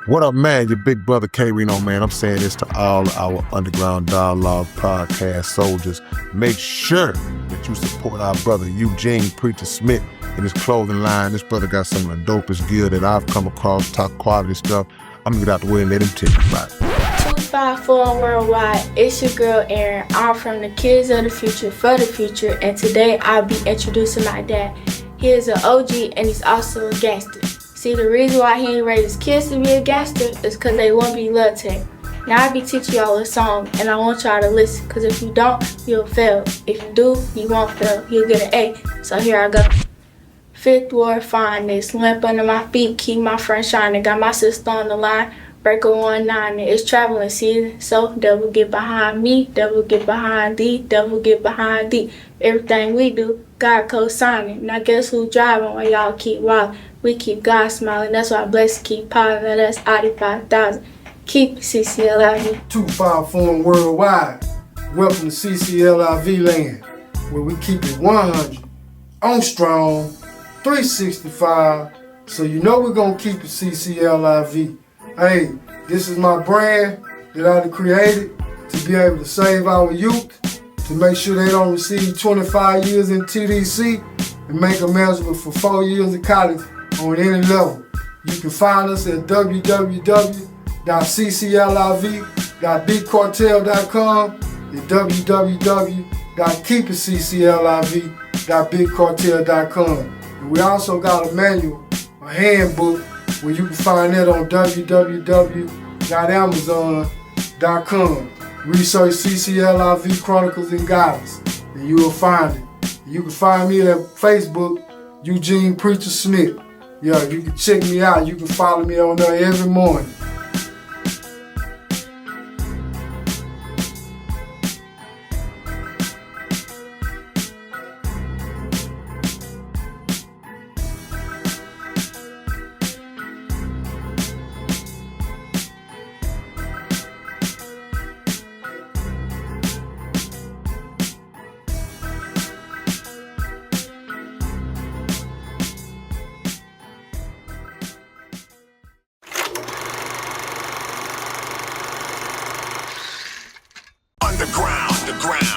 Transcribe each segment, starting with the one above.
What up, man? Your big brother K Reno, man. I'm saying this to all our Underground Dialogue podcast soldiers. Make sure that you support our brother Eugene Preacher Smith in his clothing line. This brother got some of the dopest gear that I've come across, top quality stuff. I'm gonna get out the way and let him tell you about it. 254 Worldwide, it's your girl Erin. I'm from the Kids of the Future for the Future, and today I'll be introducing my dad. He is an OG and he's also a gangster. See, the reason why he ain't raised his kids to be a gangster is because they won't be love tech. Now I'll be teaching y'all a song, and I want y'all to listen, because if you don't, you'll fail. If you do, you won't fail. You'll get an A. So here I go. Fifth ward finest, limp under my feet, keep my friend shining. Got my sister on the line, breaker 19. It's traveling season, so devil get behind me, devil get behind thee, devil get behind thee. Everything we do, God co-signing. Now guess who driving while y'all keep wildin'? We keep God smiling, that's why blessed keep piling. Now that's 85,000. Keep CCLIV. 254 Worldwide. Welcome to CCLIV land, where we keep it 100, on strong, 365. So you know we're gonna keep it CCLIV. Hey, this is my brand that I created to be able to save our youth, to make sure they don't receive 25 years in TDC and make them eligible for 4 years of college on any level. You can find us at www.ccliv.bigcartel.com and www.keepitccliv.bigcartel.com. And we also got a manual, a handbook, where you can find that on www.amazon.com. Research CCLIV Chronicles and Guidance, and you will find it. You can find me at Facebook, Eugene Preacher Smith. Yeah, you can check me out. You can follow me on there every morning.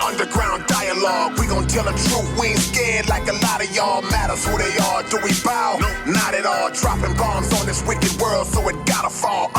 Underground dialogue. We gon' tell the truth. We ain't scared like a lot of y'all. Matters who they are. Do we bow? No. Not at all. Dropping bombs on this wicked world, so it gotta fall.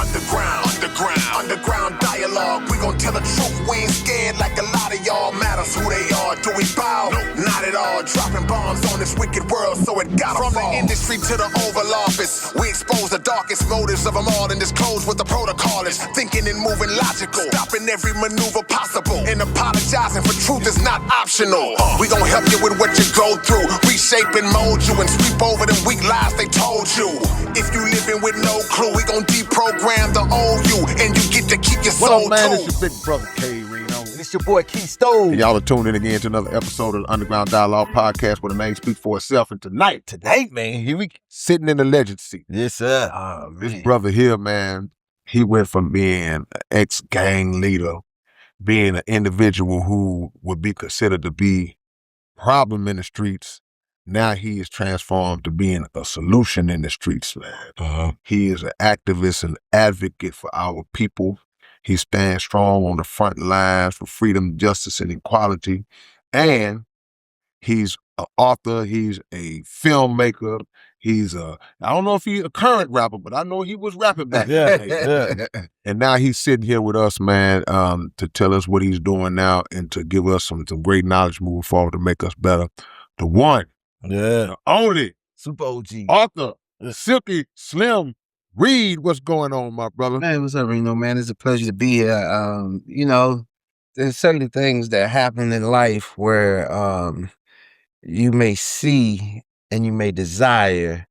Underground dialogue. We gon' tell the truth. We ain't scared like a lot of y'all. Matters who they are. Do we bow? No. Not at all. Dropping bombs on this wicked world, so it gotta fall. From the industry to the Oval Office, we expose the darkest motives of them all and disclose what the protocol is. Thinking and moving logical, stopping every maneuver possible, and apologizing for truth is not optional. We gon' help you with what you go through, reshape and mold you, and sweep over them weak lies they told you. If you living with no clue, we gon' deprogram the old you, and you get to keep your soul too. What up, man? It's your big brother K Reno. It's your boy Keith Stone. And y'all are tuned in again to another episode of the Underground Dialogue podcast where the name speaks for itself. And tonight, man, here we sitting in the legend seat. Yes, sir. This brother here, man, he went from being an ex-gang leader, being an individual who would be considered to be a problem in the streets. Now he is transformed to being a solution in the streets, man. He is an activist and advocate for our people. He stands strong on the front lines for freedom, justice, and equality. And he's an author. He's a filmmaker. I don't know if he's a current rapper, but I know he was rapping back then. Yeah. And now he's sitting here with us, man, to tell us what he's doing now and to give us some great knowledge moving forward to make us better. The one, the only, super OG, author, Silky Slim. Reed, what's going on, my brother? Man, what's up, Reno, man? It's a pleasure to be here. There's certain things that happen in life where you may see and you may desire,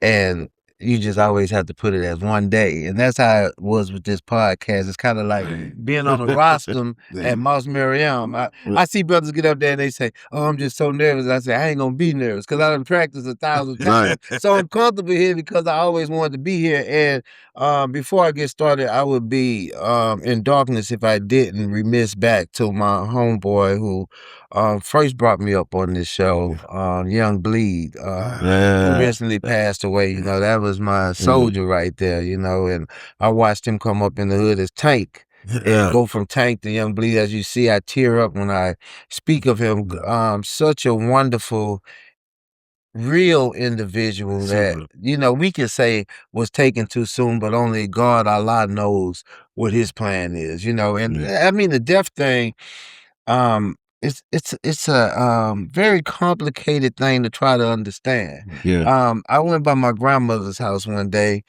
and you just always have to put it as one day. And that's how it was with this podcast. It's kind of like being on a rostrum at Moss Merriam. I see brothers get up there and they say, oh, I'm just so nervous. I say, I ain't going to be nervous because I done practiced 1,000 times. So I'm comfortable here because I always wanted to be here. And before I get started, I would be in darkness if I didn't remiss back to my homeboy who first brought me up on this show, Young Bleed, who recently passed away. You know, that was my soldier right there, you know, and I watched him come up in the hood as Tank. And go from Tank to Young Bleed. As you see, I tear up when I speak of him. Such a wonderful, real individual that, you know, we could say was taken too soon, but only God, Allah knows what his plan is, you know. And I mean, the death thing, it's a very complicated thing to try to understand. I went by my grandmother's house one day,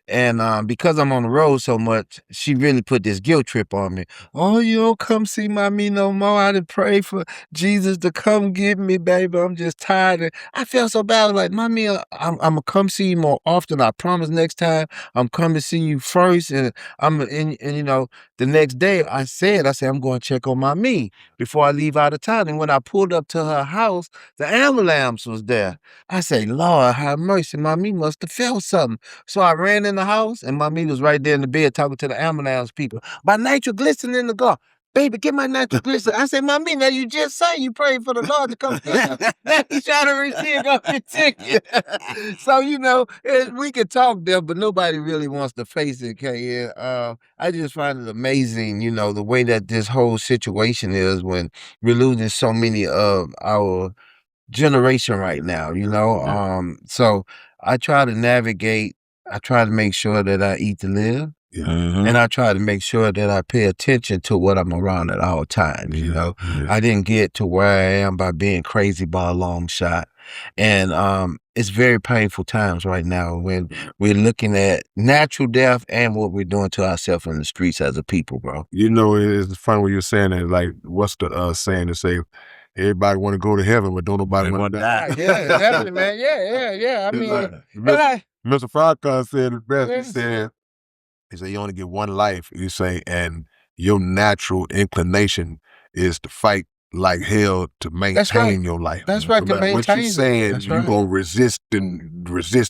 and because I'm on the road so much, she really put this guilt trip on me. Oh, you don't come see me no more. I done pray for Jesus to come get me, baby. I'm just tired. And I felt so bad. I was like, Mommy, I'm gonna come see you more often. I promise next time I'm coming to see you first. And and you know, the next day I said, I'm going to check on my me before I leave out of town. And when I pulled up to her house, the ambulance was there. I say, Lord, have mercy. My me must have felt something. So I ran in the house, and my me was right there in the bed talking to the ambulance people. My nitroglycerin in the car. Baby, get my nitroglycerin. I said, Mommy, now you just say you prayed for the Lord to come get you. Now he's trying to receive your ticket. So, you know, we could talk there, but nobody really wants to face it, K. I just find it amazing, you know, the way that this whole situation is when we're losing so many of our generation right now, you know. So I try to navigate. I try to make sure that I eat to live. And I try to make sure that I pay attention to what I'm around at all times, you know. I didn't get to where I am by being crazy by a long shot. And it's very painful times right now when we're looking at natural death and what we're doing to ourselves in the streets as a people, bro. You know, it's funny when you're saying that, like, what's the saying to say, everybody want to go to heaven, but don't nobody want to die. Yeah, definitely, man. Yeah. I mean, Mr. Farrakhan said it best. He said, you only get one life, you say, and your natural inclination is to fight like hell to maintain your life. That's right, to maintain. What you're saying, you're going to resist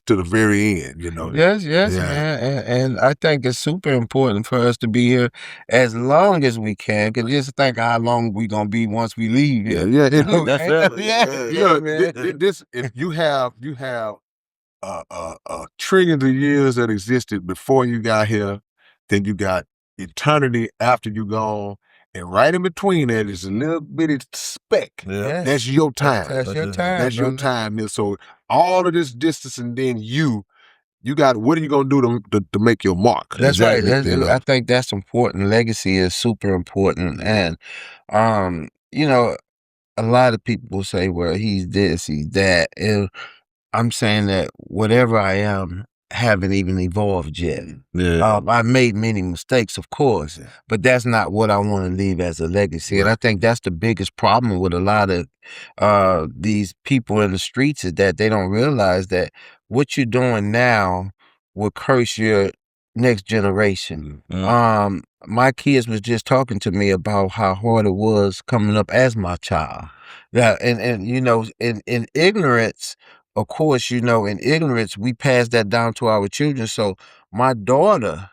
to the very end, you know. Yes, man. And I think it's super important for us to be here as long as we can, because just think how long we going to be once we leave here. If you have trillions of years that existed before you got here, then you got eternity after you gone, and right in between that is a little bitty speck. That's your time. That's your time. That's your time. So all of this distance, and then you got, what are you gonna do to make your mark? That's right. I think that's important. Legacy is super important, and you know, a lot of people say, well, he's this, he's that. And I'm saying that whatever I am, haven't even evolved yet. I made many mistakes, of course, but that's not what I want to leave as a legacy. And I think that's the biggest problem with a lot of these people in the streets, is that they don't realize that what you're doing now will curse your next generation. My kids was just talking to me about how hard it was coming up as my child. And you know, in ignorance, of course, you know, in ignorance, we pass that down to our children. So my daughter,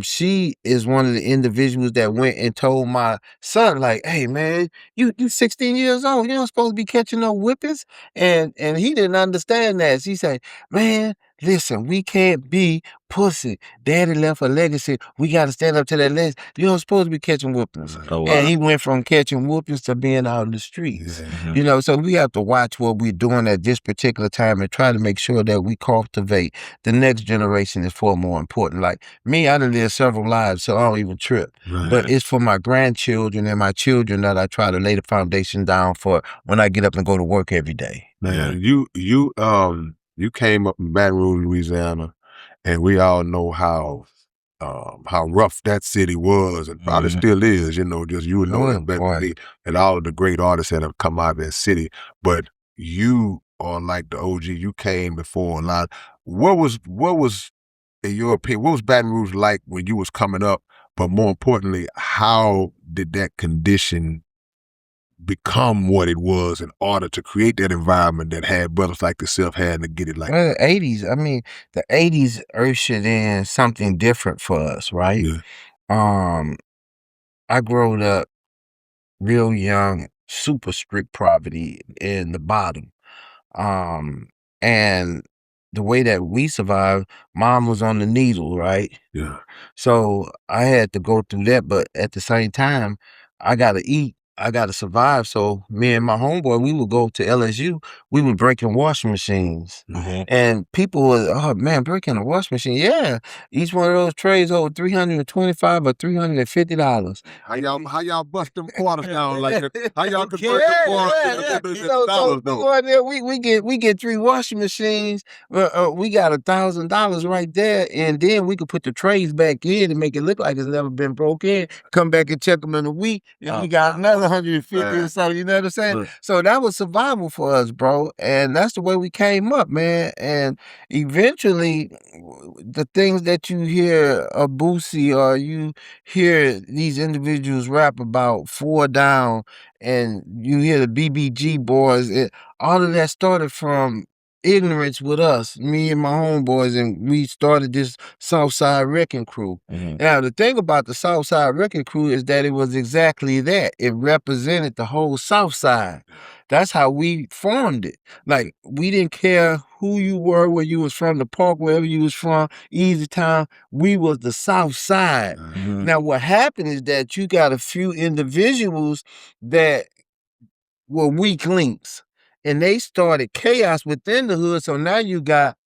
she is one of the individuals that went and told my son, like, hey, man, you 16 years old. You're not supposed to be catching no whippings. And he didn't understand that. She said, man, listen, we can't be pussy. Daddy left a legacy. We got to stand up to that legacy. You're not supposed to be catching whoopings. And he went from catching whoopings to being out in the streets. You know, so we have to watch what we're doing at this particular time and try to make sure that we cultivate the next generation is far more important. Like me, I done lived several lives, so I don't even trip. But it's for my grandchildren and my children that I try to lay the foundation down for when I get up and go to work every day. Man, you came up in Baton Rouge, Louisiana, and we all know how rough that city was, and probably still is. You know, just you would know that better than me, and all of the great artists that have come out of that city. But you are like the OG. You came before a lot. What was in your opinion? What was Baton Rouge like when you was coming up? But more importantly, how did that condition become what it was in order to create that environment that had brothers like yourself had to get it like the 80s? I mean, the 80s ushered in something different for us, right? I grew up real young, super strict poverty in the bottom. And the way that we survived, mom was on the needle, right? Yeah. So I had to go through that, but at the same time, I gotta eat. I gotta survive. So me and my homeboy, we would go to LSU. We were breaking washing machines, and people were, oh man, breaking a washing machine. Yeah, each one of those trays over $325 or $350. How y'all bust them quarters down like that? How y'all convert Yeah, the quarters into dollars we though? go in there, we get 3 washing machines. We got $1,000 right there, and then we could put the trays back in and make it look like it's never been broke in. Come back and check them in a week, and we got another 150 or something. You know what I'm saying? So that was survival for us, bro, and that's the way we came up, man. And eventually, the things that you hear of Boosie, or you hear these individuals rap about 4 Down, and you hear the BBG boys, all of that started from ignorance with us, me and my homeboys, and we started this Southside Wrecking Crew. Now, the thing about the Southside Wrecking Crew is that it was exactly that. It represented the whole Southside. That's how we formed it. Like, we didn't care who you were, where you was from, the park, wherever you was from, Easy Town. We was the South Side. Now, what happened is that you got a few individuals that were weak links, and they started chaos within the hood. So now you got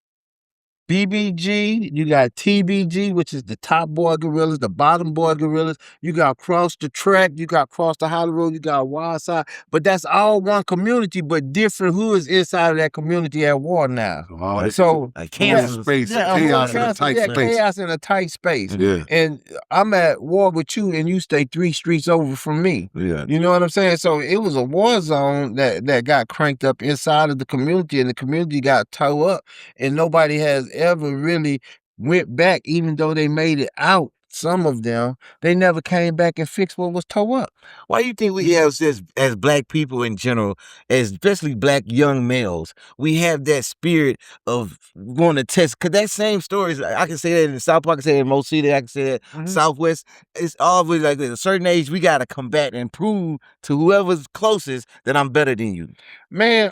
BBG, you got TBG, which is the top boy gorillas, the bottom boy gorillas. You got Cross the Track, you got Cross the Hollow Road, you got Wild Side. But that's all one community, but different hoods inside of that community at war now. So chaos space, chaos in a tight space. Chaos in a tight space. Yeah. And I'm at war with you, and you stay 3 streets over from me. Yeah. You know what I'm saying? So it was a war zone that got cranked up inside of the community, and the community got tore up, and nobody has ever really went back, even though they made it out. Some of them, they never came back and fixed what was tore up. Why do you think we have, as black people in general, especially black young males, we have that spirit of going to test? Because that same story, I can say that in the South Park, I can say that in Mo City, I can say that Southwest. It's always like at a certain age, we got to combat and prove to whoever's closest that I'm better than you. Man,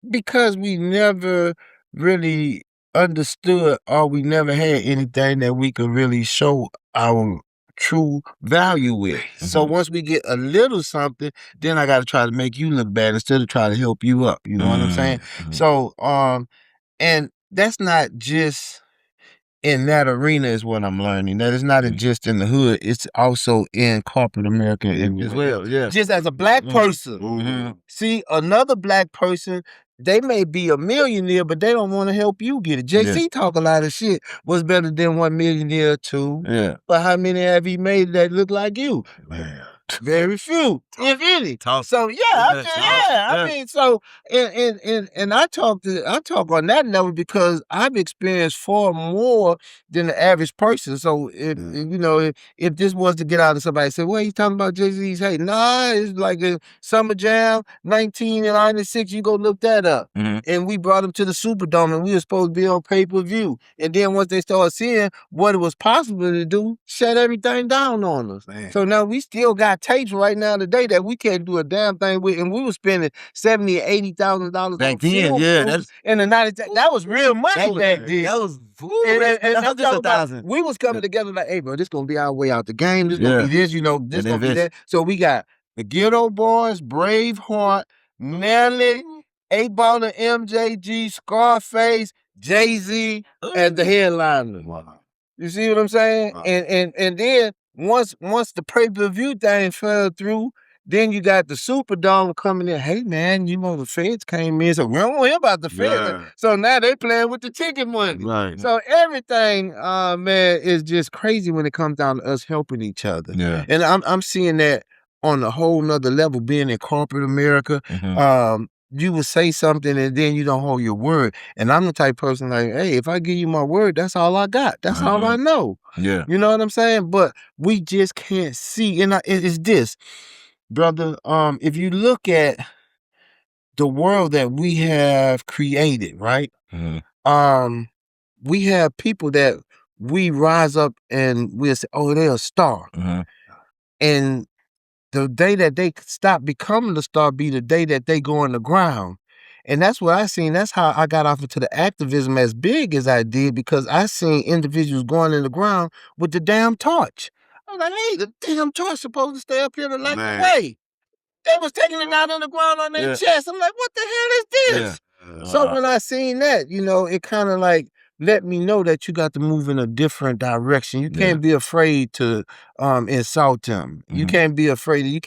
because we never really understood, or we never had anything that we could really show our true value with. So once we get a little something, then I got to try to make you look bad instead of try to help you up. You know what I'm saying? So, and that's not just in that arena is what I'm learning. That is not just in the hood. It's also in corporate America as well. Yeah. Just as a black person, see another black person, they may be a millionaire, but they don't want to help you get it. JC talk a lot of shit. What's better than 1 millionaire or 2? Yeah. But how many have he made that look like you? Man. Very few, if any. So I mean, so and I talk on that level because I've experienced far more than the average person. So if you know, if this was to get out of somebody say, "Well, he's talking about Jay-Z's," hey, nah, it's like a Summer Jam 1996. You go look that up. And we brought him to the Superdome, and we were supposed to be on pay-per-view. And then once they started seeing what it was possible to do, shut everything down on us. So now we still got tapes right now today that we can't do a damn thing with, and we were spending $70,000 or $80,000 back then. Yeah, that's in the 90s. That was real money back then. That was and I'm just 1,000. We was coming together like, hey, bro, this gonna be our way out the game. This gonna be this, you know, this gonna be that. So we got the Ghetto Boys, Braveheart, Nelly, 8-Ball and MJG, Scarface, Jay-Z, as the headliner. You see what I'm saying? And then once the pay-per-view thing fell through, then you got the Superdome coming in. Hey man, you know the feds came in, so we don't want to hear about the feds. So now they playing with the ticket money. Right. So everything, man, is just crazy when it comes down to us helping each other. Yeah. And I'm seeing that on a whole nother level, being in corporate America. You would say something and then you don't hold your word. And I'm the type of person like, hey, if I give you my word, that's all I got. That's all I know. Yeah. You know what I'm saying? But we just can't see. And it's this, brother. If you look at the world that we have created, right? We have people that we rise up and we'll say, oh, they're a star. And the day that they stop becoming the star be the day that they go on the ground. And that's what I seen. That's how I got off into the activism as big as I did, because I seen individuals going in the ground with the damn torch. I was like, hey, the damn torch supposed to stay up here to light the way. They was taking it out on the ground on their chest. I'm like, what the hell is this? So when I seen that, you know, it kind of like let me know that you got to move in a different direction. You can't be afraid to insult them. You can't be afraid. You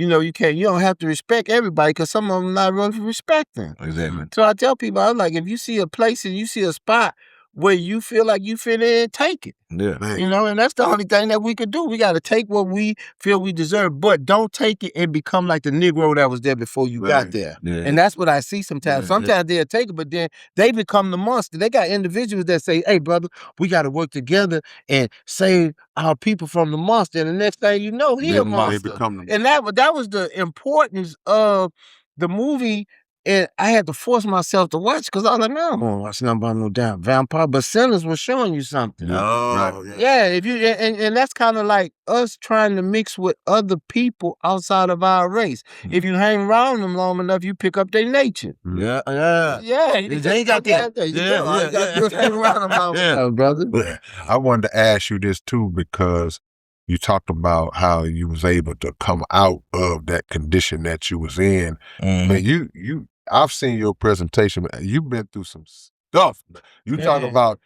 don't have to respect everybody, because some of them not really respecting. Exactly. So I tell people, I'm like, if you see a place and you see a spot where you feel like you fit in, take it. Yeah. You know, and that's the only thing that we could do. We got to take what we feel we deserve, but don't take it and become like the Negro that was there before you got there. Yeah. And that's what I see sometimes. Sometimes they'll take it, but then they become the monster. They got individuals that say, hey, brother, we got to work together and save our people from the monster. And the next thing you know, he a monster. And that was the importance of the movie. And I had to force myself to watch, because I was like, man, I don't want to watch nothing about no damn vampire. But Sinners was showing you something. If you and that's kind of like us trying to mix with other people outside of our race. If you hang around them long enough, you pick up their nature. Yeah. They got that. You hang around them long enough, brother. I wanted to ask you this too, because you talked about how you was able to come out of that condition that you was in. Man, I've seen your presentation. You've been through some stuff. You talk about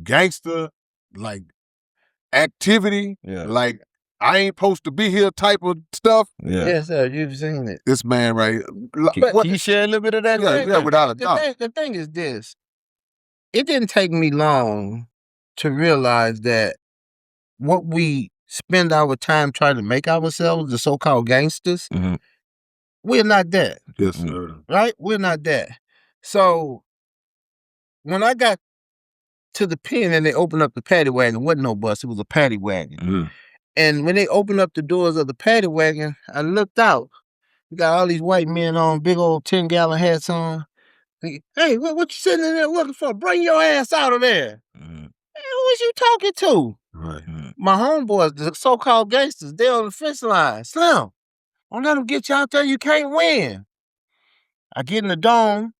gangster, like activity, like I ain't supposed to be here type of stuff. Yes, sir. You've seen it. This man, right? Can you share a little bit of that? Yeah, without a doubt. The thing is this. It didn't take me long to realize that what we spend our time trying to make ourselves, the so-called gangsters, we're not that. Yes, sir. Right? We're not that. So when I got to the pen and they opened up the paddy wagon, it wasn't no bus, it was a paddy wagon. And when they opened up the doors of the paddy wagon, I looked out. We got all these white men on, big old 10-gallon hats on. Hey, what you sitting in there looking for? Bring your ass out of there. Hey, who was you talking to? Right. My homeboys, the so-called gangsters, they on the fence line. Slim, don't let them get you out there. You can't win. I get in the dome.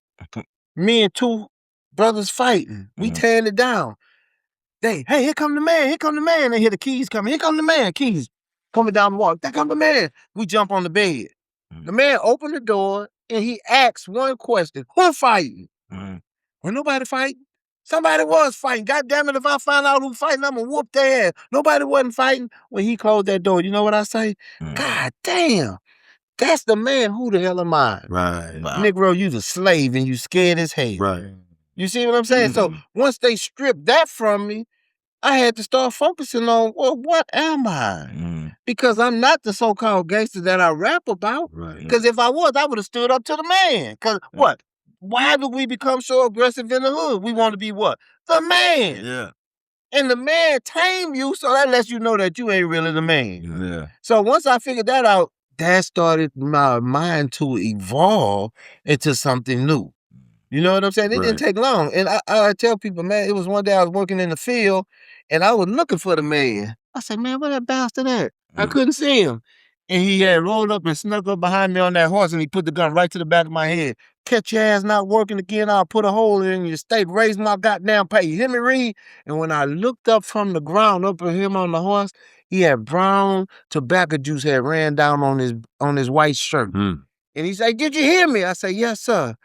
Me and two brothers fighting. We tearing it down. Hey, here come the man. Here come the man. They hear the keys coming. Here come the man. Keys coming down the walk. There come the man. We jump on the bed. The man opened the door and he asks one question. Who fighting? Well, nobody fighting. Somebody was fighting. God damn it, if I find out who fighting, I'm going to whoop their ass. Nobody wasn't fighting. When he closed that door, you know what I say? God damn, that's the man. Who the hell am I? Right. Wow. Negro, you the slave and you scared as hell. Right. You see what I'm saying? So once they stripped that from me, I had to start focusing on, well, what am I? Because I'm not the so-called gangster that I rap about. Right. Because if I was, I would have stood up to the man. Because what? Why do we become so aggressive in the hood? We want to be what? The man. Yeah. And the man tame you, so that lets you know that you ain't really the man. Yeah. So once I figured that out, that started my mind to evolve into something new. You know what I'm saying? It didn't take long. And I tell people, man, it was one day I was working in the field and I was looking for the man. I said, man, where that bastard at? I couldn't see him. And he had rolled up and snuck up behind me on that horse and he put the gun right to the back of my head. Catch your ass not working again, I'll put a hole in your state, raise my goddamn pay. You hear me, Reed? And when I looked up from the ground up at him on the horse, he had brown tobacco juice had ran down on his white shirt. And he said, did you hear me? I said, yes, sir.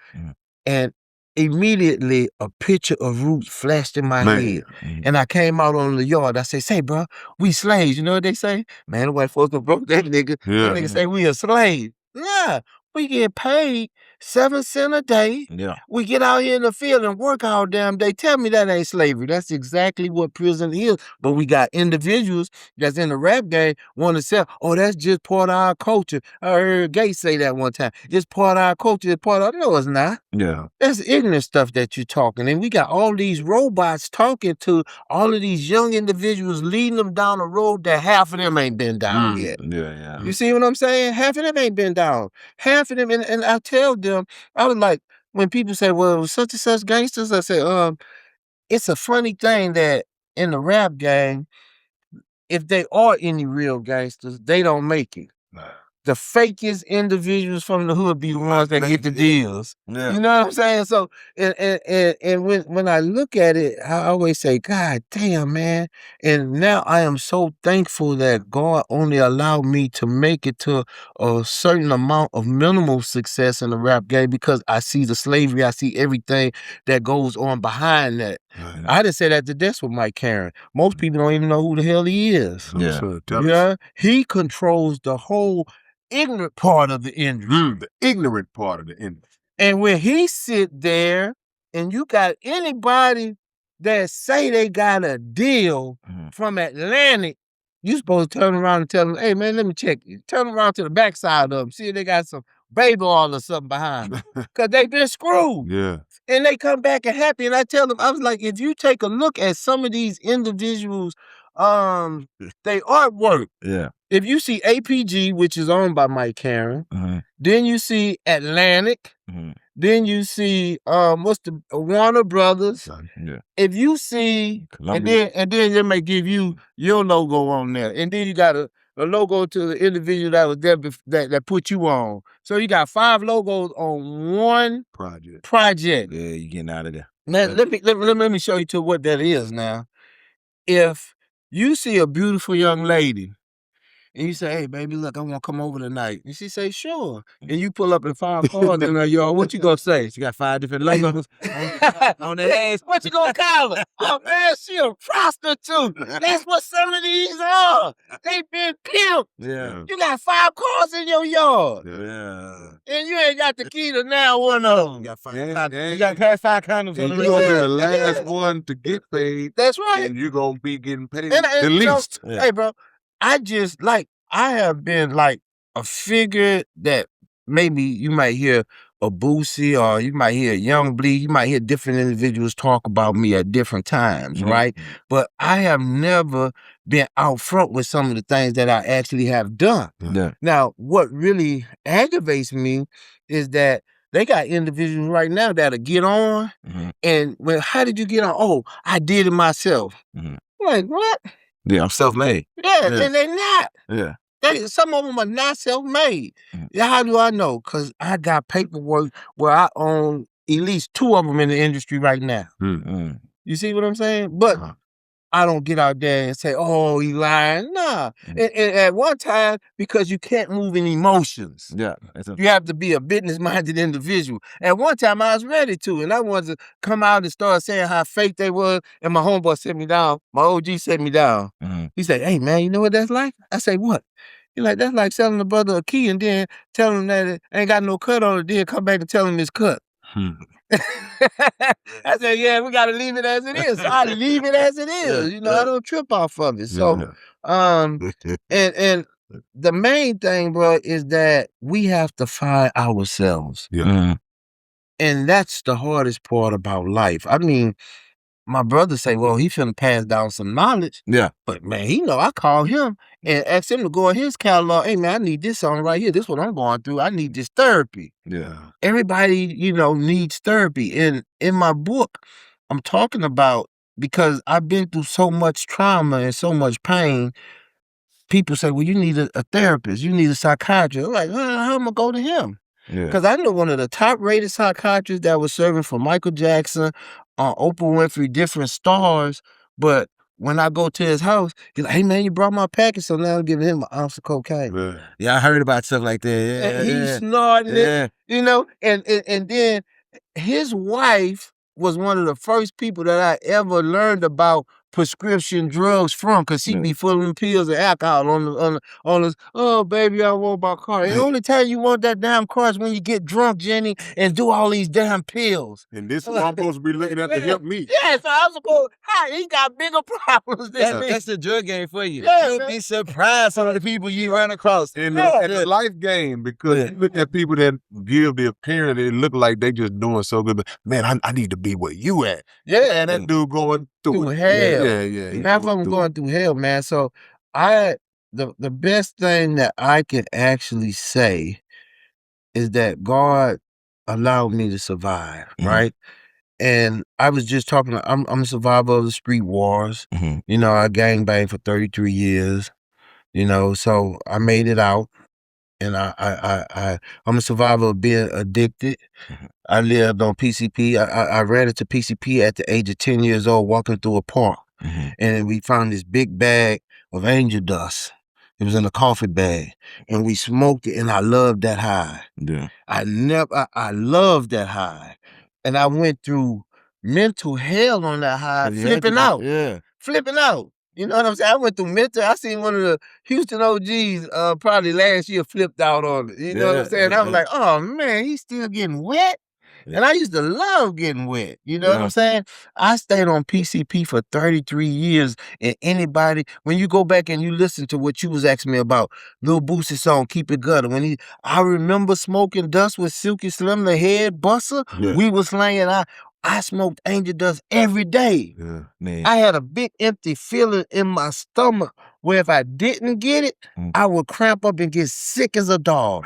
And immediately a picture of Roots flashed in my head. And I came out on the yard. I said, say, bro, we slaves. You know what they say? Man, the white folks broke that nigga. That nigga say we a slave. Yeah, we get paid 7 cents a day. Yeah. We get out here in the field and work all damn day. Tell me that ain't slavery. That's exactly what prison is. But we got individuals that's in the rap game want to say, oh, that's just part of our culture. I heard Gates say that one time. It's part of our culture. It's part of No, it's not. Yeah. That's ignorant stuff that you're talking. And we got all these robots talking to all of these young individuals, leading them down a road that half of them ain't been down yet. Yeah. You see what I'm saying? Half of them ain't been down. Half of them, and I tell them, I was like, when people say, well, such and such gangsters, I say, it's a funny thing that in the rap game, if they are any real gangsters, they don't make it. the fakest individuals from the hood be the ones that get the deals. Yeah. You know what I'm saying? So, and when I look at it, I always say, God damn, man. And now I am so thankful that God only allowed me to make it to a certain amount of minimal success in the rap game because I see the slavery, I see everything that goes on behind that. Right. I didn't say that to death with Mike Karen. Most people don't even know who the hell he is. Yeah. So tell us. Yeah, he controls the whole ignorant part of the industry. The ignorant part of the industry. And when he sit there and you got anybody that say they got a deal from Atlantic, you supposed to turn around and tell them, hey man, let me check you. Turn around to the backside of them, see if they got some baby oil or something behind them. Because they been screwed. Yeah. And they come back and happy. And I tell them, I was like, if you take a look at some of these individuals, they artwork. Yeah. If you see APG, which is owned by Mike Karen, then you see Atlantic, then you see what's the Warner Brothers. Yeah. If you see, Columbia. and then they may give you your logo on there, and then you got a logo to the individual that was there that put you on. So you got 5 logos on one project. Yeah, you getting out of there. Now, let me show you to what that is now. If you see a beautiful young lady and you say, hey, baby, look, I want to come over tonight. And she say, sure. And you pull up in 5 cars in her yard, what you gonna say? She got 5 different logos on that ass. What you gonna call her? Oh, man, she a prostitute. That's what some of these are. They been pimped. Yeah. You got 5 cars in your yard. Yeah. And you ain't got the key to now one of them. You got 5 Yeah, condoms. yeah. You got past 5 condoms And on you're the gonna be list. the last one to get paid. That's right. And you're gonna be getting paid And the you know, least. Yeah. hey, bro, I have been like a figure that maybe you might hear a Boosie or you might hear a Young Bleed, you might hear different individuals talk about me at different times, right? But I have never been out front with some of the things that I actually have done. Yeah. Now, what really aggravates me is that they got individuals right now that'll get on and, well, how did you get on? Oh, I did it myself. Like, what? Yeah, I'm self-made. Yeah, Yeah. and they're not. Yeah. Some of them are not self-made. Yeah, how do I know? Because I got paperwork where I own at least 2 of them in the industry right now. You see what I'm saying? But I don't get out there and say, oh, he lying. Nah. And at one time, because you can't move in emotions. Yeah. You have to be a business-minded individual. At one time, I was ready to, and I wanted to come out and start saying how fake they were, and my homeboy set me down. My OG set me down. He said, hey, man, you know what that's like? I say, what? He's like, that's like selling a brother a key and then telling him that it ain't got no cut on it, then come back and tell him it's cut. I said, yeah, we got to leave it as it is. So I leave it as it is. You know, I don't trip off of it. So, and the main thing, bro, is that we have to find ourselves. Yeah. And that's the hardest part about life. I mean, my brother say, well, he finna pass down some knowledge. Yeah. But man, he know I call him and ask him to go in his catalog. Hey man, I need this song right here. This is what I'm going through. I need this therapy. Yeah. Everybody, you know, needs therapy. And in my book, I'm talking about, because I've been through so much trauma and so much pain, people say, well, you need a therapist. You need a psychiatrist. I'm like, how am I going to go to him? Because I know one of the top-rated psychiatrists that was serving for Michael Jackson, Oprah Winfrey, different stars. But when I go to his house, he's like, hey, man, you brought my package, so now I'm giving him an ounce of cocaine. Yeah, I heard about stuff like that. Yeah, And he's snorting it, you know? And then his wife was one of the first people that I ever learned about prescription drugs from, because she be full of pills and alcohol on this. Oh, baby, I want my car. And the only time you want that damn car is when you get drunk, Jenny, and do all these damn pills. And this is what I'm supposed to be looking at to help me. Yeah, so I was supposed, he got bigger problems than me. That's the drug game for you. Yeah, You'll be surprised some of the people you run across. And the life game, because you look at people that give the appearance, it look like they just doing so good. But man, I need to be where you at. Yeah. And that dude going through hell. Yeah. Half of them going through hell, man. So the best thing that I can actually say is that God allowed me to survive, right? And I was just talking, I'm a survivor of the street wars. You know, I gangbanged for 33 years, you know, so I made it out. and I'm a survivor of being addicted. I lived on PCP. I ran into PCP at the age of 10 years old, walking through a park, and we found this big bag of angel dust. It was in a coffee bag, and we smoked it, and I loved that high. Yeah. I loved that high, and I went through mental hell on that high, flipping out. Yeah. Flipping out. You know what I'm saying? I went through mental. I seen one of the Houston OGs probably last year flipped out on it. You know what I'm saying? I was like, oh man, he's still getting wet. And I used to love getting wet. You know what I'm saying? I stayed on PCP for 33 years. And anybody, when you go back and you listen to what you was asking me about, Lil Boosie song, Keep It Gutter, I remember smoking dust with Silky Slim, the head buster. Yeah. We was slaying, I smoked angel dust every day. Yeah, man. I had a big empty feeling in my stomach where if I didn't get it, I would cramp up and get sick as a dog.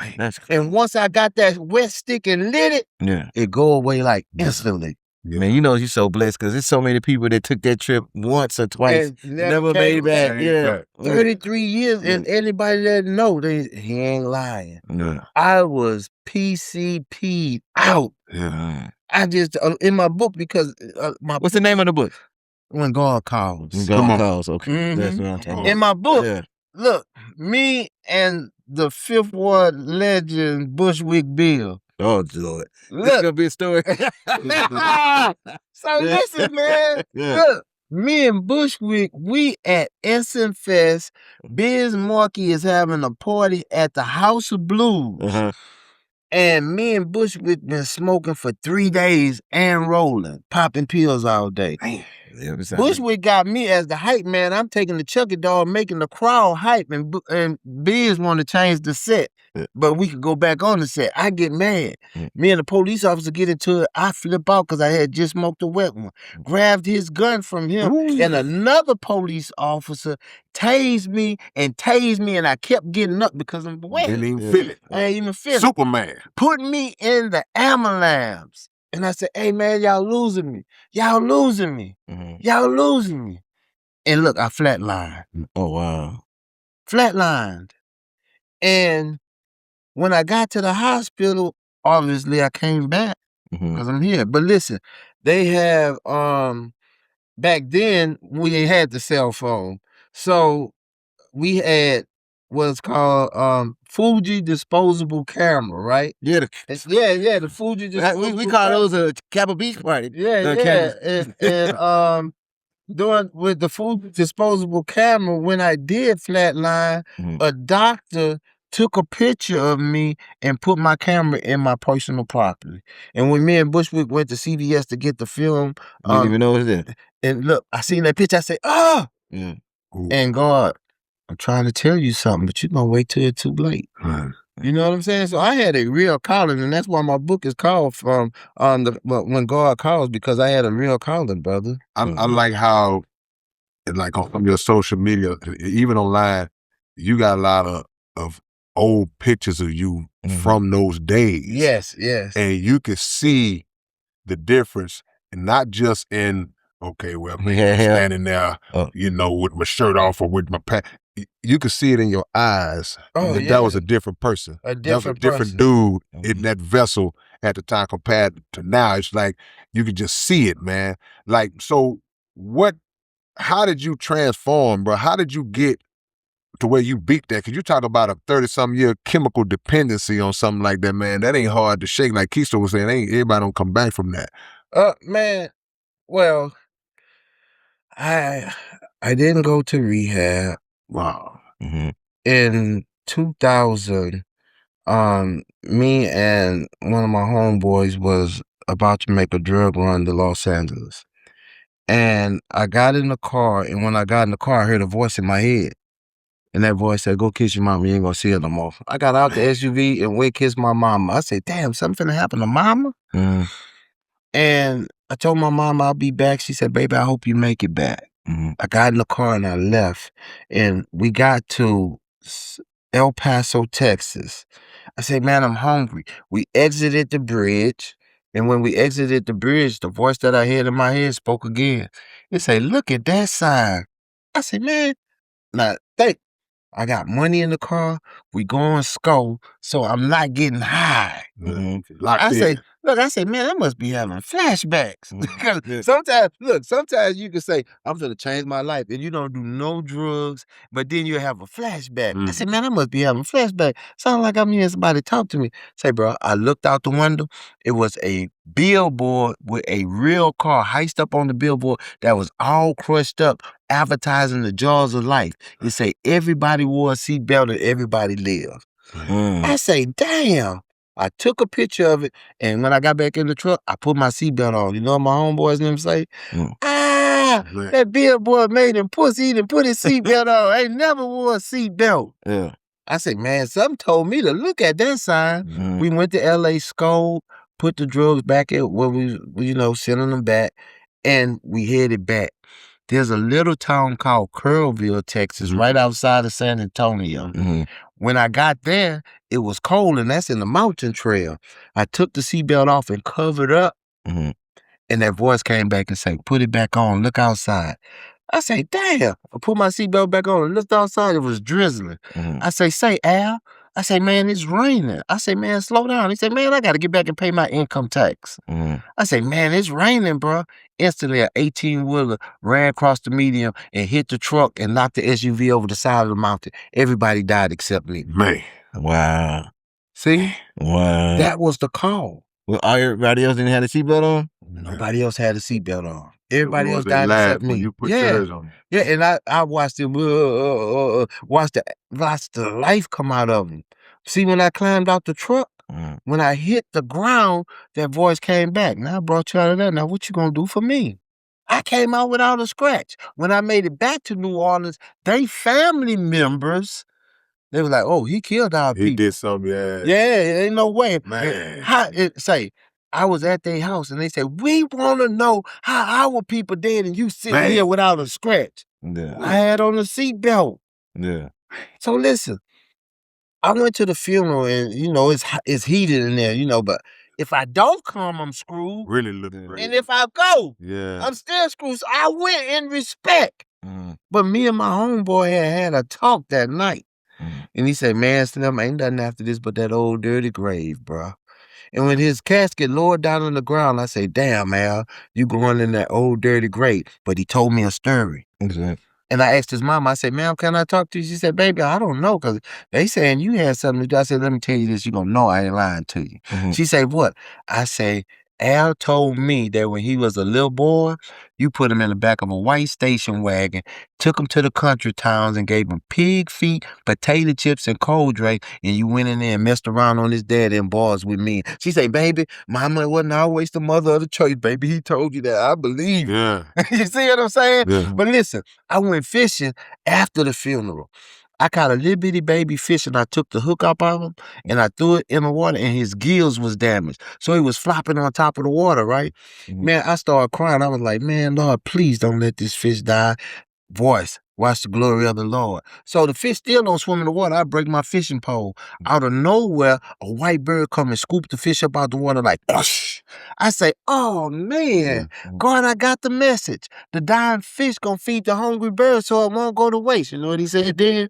And once I got that wet stick and lit it, it go away like instantly. Yeah. Man, you know you're so blessed because there's so many people that took that trip once or twice, never made it back. Yeah, 33 years, and anybody that know, he ain't lying. Yeah. I was PCP'd out. Yeah. I just in my book because what's the name of the book? When God Calls. When God Calls. Okay, that's what I'm talking about. In my book, look, me and the Fifth Ward legend Bushwick Bill. Oh Lord, look, this gonna be a story. So listen, man. Look, me and Bushwick, we at Essence Fest. Biz Markie is having a party at the House of Blues. And me and Bushwick been smoking for 3 days and rolling, popping pills all day. Bushwick got me as the hype man. I'm taking the Chucky doll, making the crowd hype, and Biz want to change the set. But we could go back on the set. I get mad. Me and the police officer get into it. I flip out because I had just smoked a wet one. Grabbed his gun from him. And another police officer tased me, and I kept getting up because I'm wet. Didn't even feel it. I ain't even feel it. Superman. Put me in the ambulance. And I said, hey, man, y'all losing me. Y'all losing me. Y'all losing me. And look, I flatlined. Oh, wow. Flatlined. And when I got to the hospital, obviously I came back because I'm here. But listen, they have, back then, we ain't had the cell phone. So we had what's called Fuji disposable camera, right? Yeah, the Fuji disposable we call those a Capitol Beach party. And doing with the Fuji disposable camera, when I did flatline, a doctor took a picture of me and put my camera in my personal property. And when me and Bushwick went to CVS to get the film, didn't even know what it is. And look, I seen that picture, I said, oh! And God, I'm trying to tell you something, but you're going to wait till it's too late. You know what I'm saying? So I had a real calling, and that's why my book is called When God Calls, because I had a real calling, brother. I like how, like on your social media, even online, you got a lot of old pictures of you from those days. Yes. And you can see the difference, and not just in, okay, well, me standing there, with my shirt off or with my pants. You could see it in your eyes that that was a different person. That was a different dude in that vessel at the time compared to now. It's like you could just see it, man. Like, so how did you transform, bro? How did you get to where you beat that? Because you talk about a 30-something year chemical dependency on something like that, man. That ain't hard to shake. Like Keister was saying, everybody don't come back from that. Man, well, I didn't go to rehab. Wow. In 2000, me and one of my homeboys was about to make a drug run to Los Angeles. And I got in the car, and when I got in the car, I heard a voice in my head. And that voice said, go kiss your mama, you ain't gonna see her no more. I got out the SUV and went kiss my mama. I said, damn, something finna happen to mama? And I told my mom I'll be back. She said, baby, I hope you make it back. I got in the car and I left. And we got to El Paso, Texas. I said, man, I'm hungry. We exited the bridge. And when we exited the bridge, the voice that I heard in my head spoke again. It said, look at that sign. I said, man, now think. I got money in the car. We going school, so I'm not getting high. I say, look, I say, man, I must be having flashbacks. Because sometimes you can say, I'm gonna change my life, and you don't do no drugs, but then you have a flashback. I said, man, I must be having flashback. Sound like I'm hearing somebody talk to me. Say, bro, I looked out the window. It was a billboard with a real car heist up on the billboard that was all crushed up, advertising the jaws of life. It say everybody wore a seatbelt and everybody lived. I say, damn. I took a picture of it, and when I got back in the truck, I put my seatbelt on. You know what my homeboys them say? That billboard made him pussy and put his seatbelt on. I ain't never wore a seatbelt. Yeah. I say, man, something told me to look at that sign. We went to L.A. Skull, put the drugs back at where we sending them back, and we headed back. There's a little town called Curlville, Texas, right outside of San Antonio. When I got there, it was cold, and that's in the mountain trail. I took the seatbelt off and covered up, and that voice came back and said, put it back on, look outside. I say, damn. I put my seatbelt back on and looked outside. It was drizzling. I say, Al. I say, man, it's raining. I say, man, slow down. He said, man, I got to get back and pay my income tax. I say, man, it's raining, bro. Instantly, an 18-wheeler ran across the median and hit the truck and knocked the SUV over the side of the mountain. Everybody died except me. Man. Wow. See? Wow. That was the call. Well, everybody else didn't have a seatbelt on? Nobody else had a seatbelt on. Everybody else died except me. You put yours on. Yeah, and I watched them, watch the life come out of them. See, when I climbed out the truck, when I hit the ground, that voice came back. Now I brought you out of that. Now what you gonna do for me? I came out without a scratch. When I made it back to New Orleans, they family members, they were like, oh, he killed our people. He did something, yeah. Yeah, ain't no way. Man. I was at their house and they said, we want to know how our people dead and you sitting here without a scratch. Yeah. I had on a seatbelt. Yeah. So listen, I went to the funeral and, it's heated in there, but if I don't come, I'm screwed. Really looking great. And if I go, yeah, I'm still screwed. So I went in respect. But me and my homeboy had a talk that night. And he said, man, Slim, ain't nothing after this but that old dirty grave, bro. And when his casket lowered down on the ground, I say, damn, Al, you going in that old dirty grave. But he told me a story. Exactly. And I asked his mom, I said, ma'am, can I talk to you? She said, baby, I don't know, because they saying you had something to do. I said, let me tell you this. You going to know I ain't lying to you. She said, what? I say, Al told me that when he was a little boy, you put him in the back of a white station wagon, took him to the country towns and gave him pig feet, potato chips, and cold drink, and you went in there and messed around on his dad in bars with me. She said, baby, mama wasn't always the mother of the church, baby. He told you that. I believe. Yeah. You see what I'm saying? Yeah. But listen, I went fishing after the funeral. I caught a little bitty baby fish and I took the hook up of him and I threw it in the water and his gills was damaged. So he was flopping on top of the water, right? Man, I started crying. I was like, man, Lord, please don't let this fish die. Voice, watch the glory of the Lord. So the fish still don't swim in the water. I break my fishing pole. Out of nowhere, a white bird come and scoop the fish up out the water like, whoosh. I say, oh, man, God, I got the message. The dying fish gonna feed the hungry bird so it won't go to waste. You know what he said then?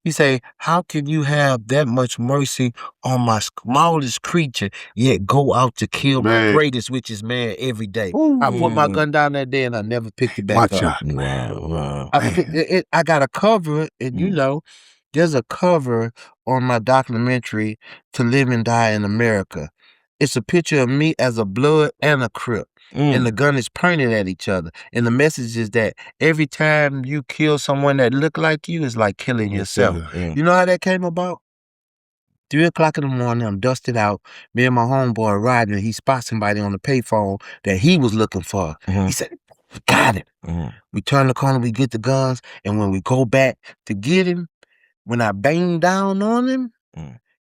He say, how can you have that much mercy on my smallest creature, yet go out to kill my greatest, which is man, every day? I put my gun down that day and I never picked it back up. Out. Wow. I got a cover, and there's a cover on my documentary, To Live and Die in America. It's a picture of me as a blood and a Crip. And the gun is pointed at each other. And the message is that every time you kill someone that look like you, it's like killing yourself. You know how that came about? 3 o'clock in the morning, I'm dusted out. Me and my homeboy riding, and he spots somebody on the payphone that he was looking for. He said, got it. We turn the corner, we get the guns, and when we go back to get him, when I banged down on him,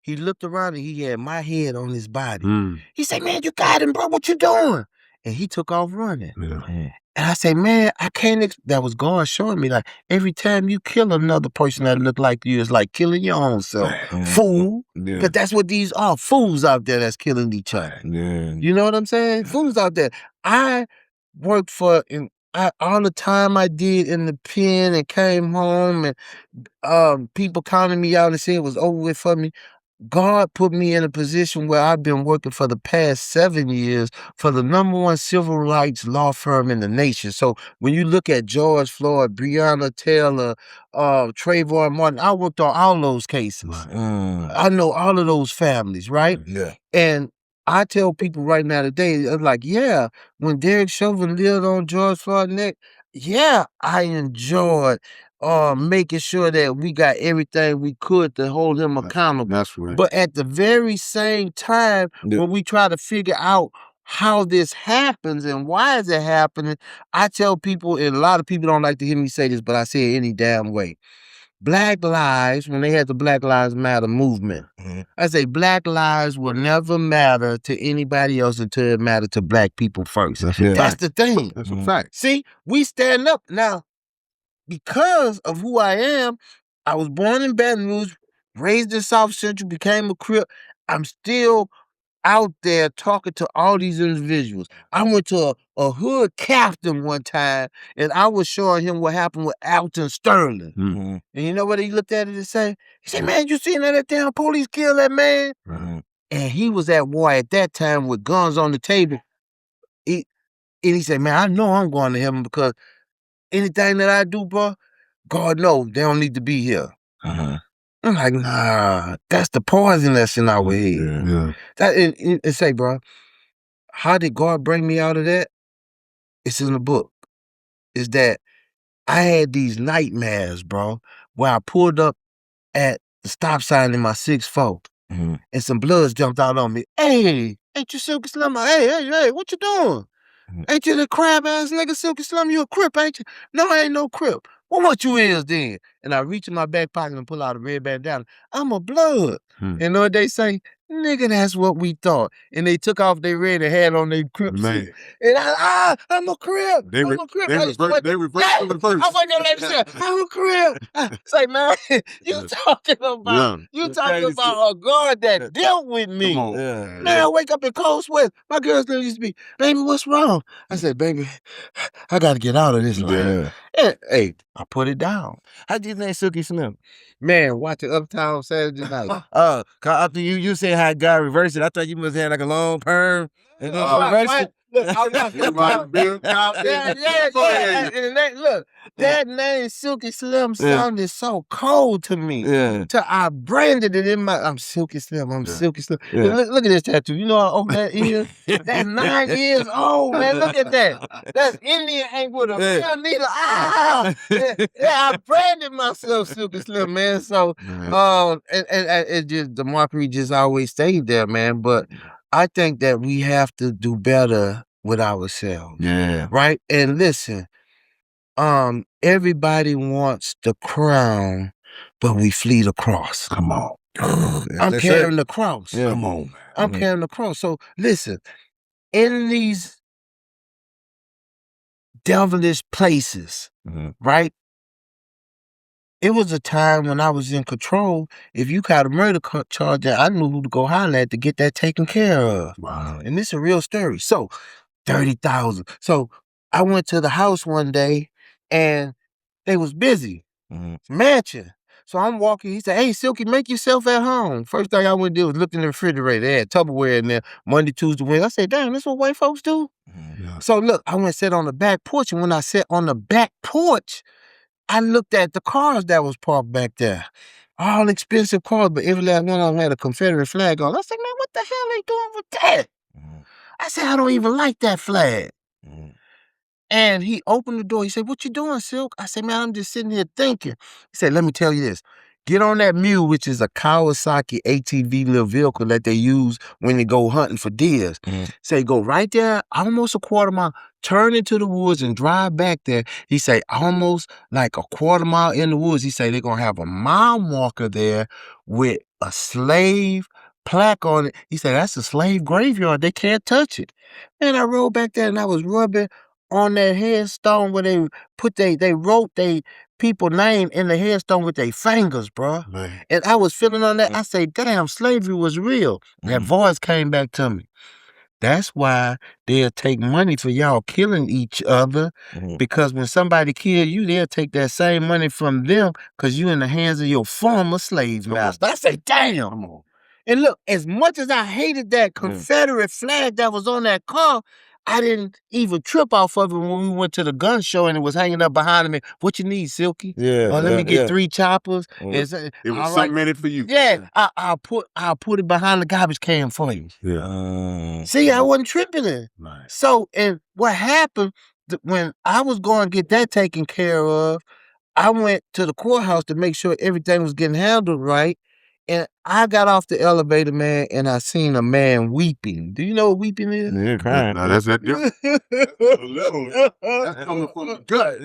he looked around and he had my head on his body. He said, man, you got him, bro. What you doing? And he took off running. And I say, man, I can't, that was God showing me, like, every time you kill another person that look like you, it's like killing your own self. Fool. Because that's what these are, fools out there that's killing each other. You know what I'm saying? Fools out there. I all the time I did in the pen and came home and people counted me out and said it was over with for me. God put me in a position where I've been working for the past 7 years for the #1 civil rights law firm in the nation. So when you look at George Floyd, Breonna Taylor, Trayvon Martin, I worked on all those cases. I know all of those families, right? Yeah. And I tell people right now today, I'm like, yeah, when Derek Chauvin lived on George Floyd's neck, yeah, I enjoyed making sure that we got everything we could to hold him accountable. That's right. But at the very same time, when we try to figure out how this happens and why is it happening, I tell people, and a lot of people don't like to hear me say this, but I say it any damn way. Black lives, when they had the Black Lives Matter movement, I say Black lives will never matter to anybody else until it matters to Black people first. That's the thing. That's a fact. See, we stand up now. Because of who I am, I was born in Baton Rouge, raised in South Central, became a Crip. I'm still out there talking to all these individuals. I went to a hood captain one time, and I was showing him what happened with Alton Sterling. And you know what he looked at it and say? He said, man, you seen that damn police kill that man? And he was at war at that time with guns on the table. And he said, man, I know I'm going to heaven because anything that I do, bro, God knows they don't need to be here. I'm like, nah, that's the poison that's in our head. And say, bro, how did God bring me out of that? It's in the book. Is that I had these nightmares, bro, where I pulled up at the stop sign in my 6'4", and some bloods jumped out on me. Hey, ain't you Silky Slim? Hey, what you doing? Ain't you the crab ass nigga Silky Slim? You a Crip, ain't you? No, I ain't no Crip. Well, what you is then? And I reach in my back pocket and pull out a red bandana. I'm a blood. You know what they say? Nigga, that's what we thought. And they took off their red and had on their Crip suit. And I'm a Crip. I'm a Crip. They reversed the first. I went there and said, I'm a Crip. It's like, man, you talking about a God that dealt with me. Come on. Man, I wake up in cold sweat. My girls used to be, baby, what's wrong? I said, baby, I got to get out of this life. And, hey, I put it down. How do you think Silky Slim? Man, watching Uptown Saturday night. After you said how God reversed it, I thought you must have like a long perm. And reverse it. Look, that name Silky Slim sounded so cold to me. Till I branded it in my. I'm Silky Slim. I'm Silky Slim. Look at this tattoo. You know how old that is? That's 9 years old, man. Look at that. That's Indian ink with a real needle. I branded myself Silky Slim, man. So, and it just the mockery just always stayed there, man. But I think that we have to do better with ourselves. Right? And listen, everybody wants the crown, but we flee the cross. Come on. I'm carrying the cross. Come on, man. I'm carrying the cross. So listen, in these devilish places, right? It was a time when I was in control. If you got a murder charge, I knew who to go holler at to get that taken care of. Wow. And this is a real story. So, 30,000. So, I went to the house one day, and they was busy. Mansion. So, I'm walking. He said, hey, Silky, make yourself at home. First thing I went to do was look in the refrigerator. They had Tupperware in there, Monday, Tuesday, Wednesday. I said, damn, this what white folks do? So, look, I went and sat on the back porch, and when I sat on the back porch, I looked at the cars that was parked back there. All expensive cars, but every last one of them had a Confederate flag on. I said, man, what the hell they doing with that? I said, I don't even like that flag. And he opened the door. He said, what you doing, Silk? I said, man, I'm just sitting here thinking. He said, let me tell you this. Get on that mule, which is a Kawasaki ATV little vehicle that they use when they go hunting for deers. Say, go right there, almost a quarter mile, turn into the woods and drive back there. He say, almost like a quarter mile in the woods. He say, they're going to have a mile marker there with a slave plaque on it. He said, that's a slave graveyard. They can't touch it. And I rode back there and I was rubbing on that headstone where they put they wrote they people name in the headstone with their fingers, bro. And I was feeling on that. I say, damn, slavery was real. That voice came back to me. That's why they'll take money for y'all killing each other, because when somebody kill you, they'll take that same money from them because you in the hands of your former slave master. I say, damn. Come on. And look, as much as I hated that Confederate flag that was on that car, I didn't even trip off of it when we went to the gun show and it was hanging up behind me. What you need, Silky? Yeah. Let me get 3 choppers. It was something in it for you. Yeah, I'll put it behind the garbage can for you. Yeah. See, I wasn't tripping it. Nice. So, and what happened when I was going to get that taken care of, I went to the courthouse to make sure everything was getting handled right. And I got off the elevator, man, and I seen a man weeping. Do you know what weeping is? Yeah, crying. Now that's that different. That's coming from the gut.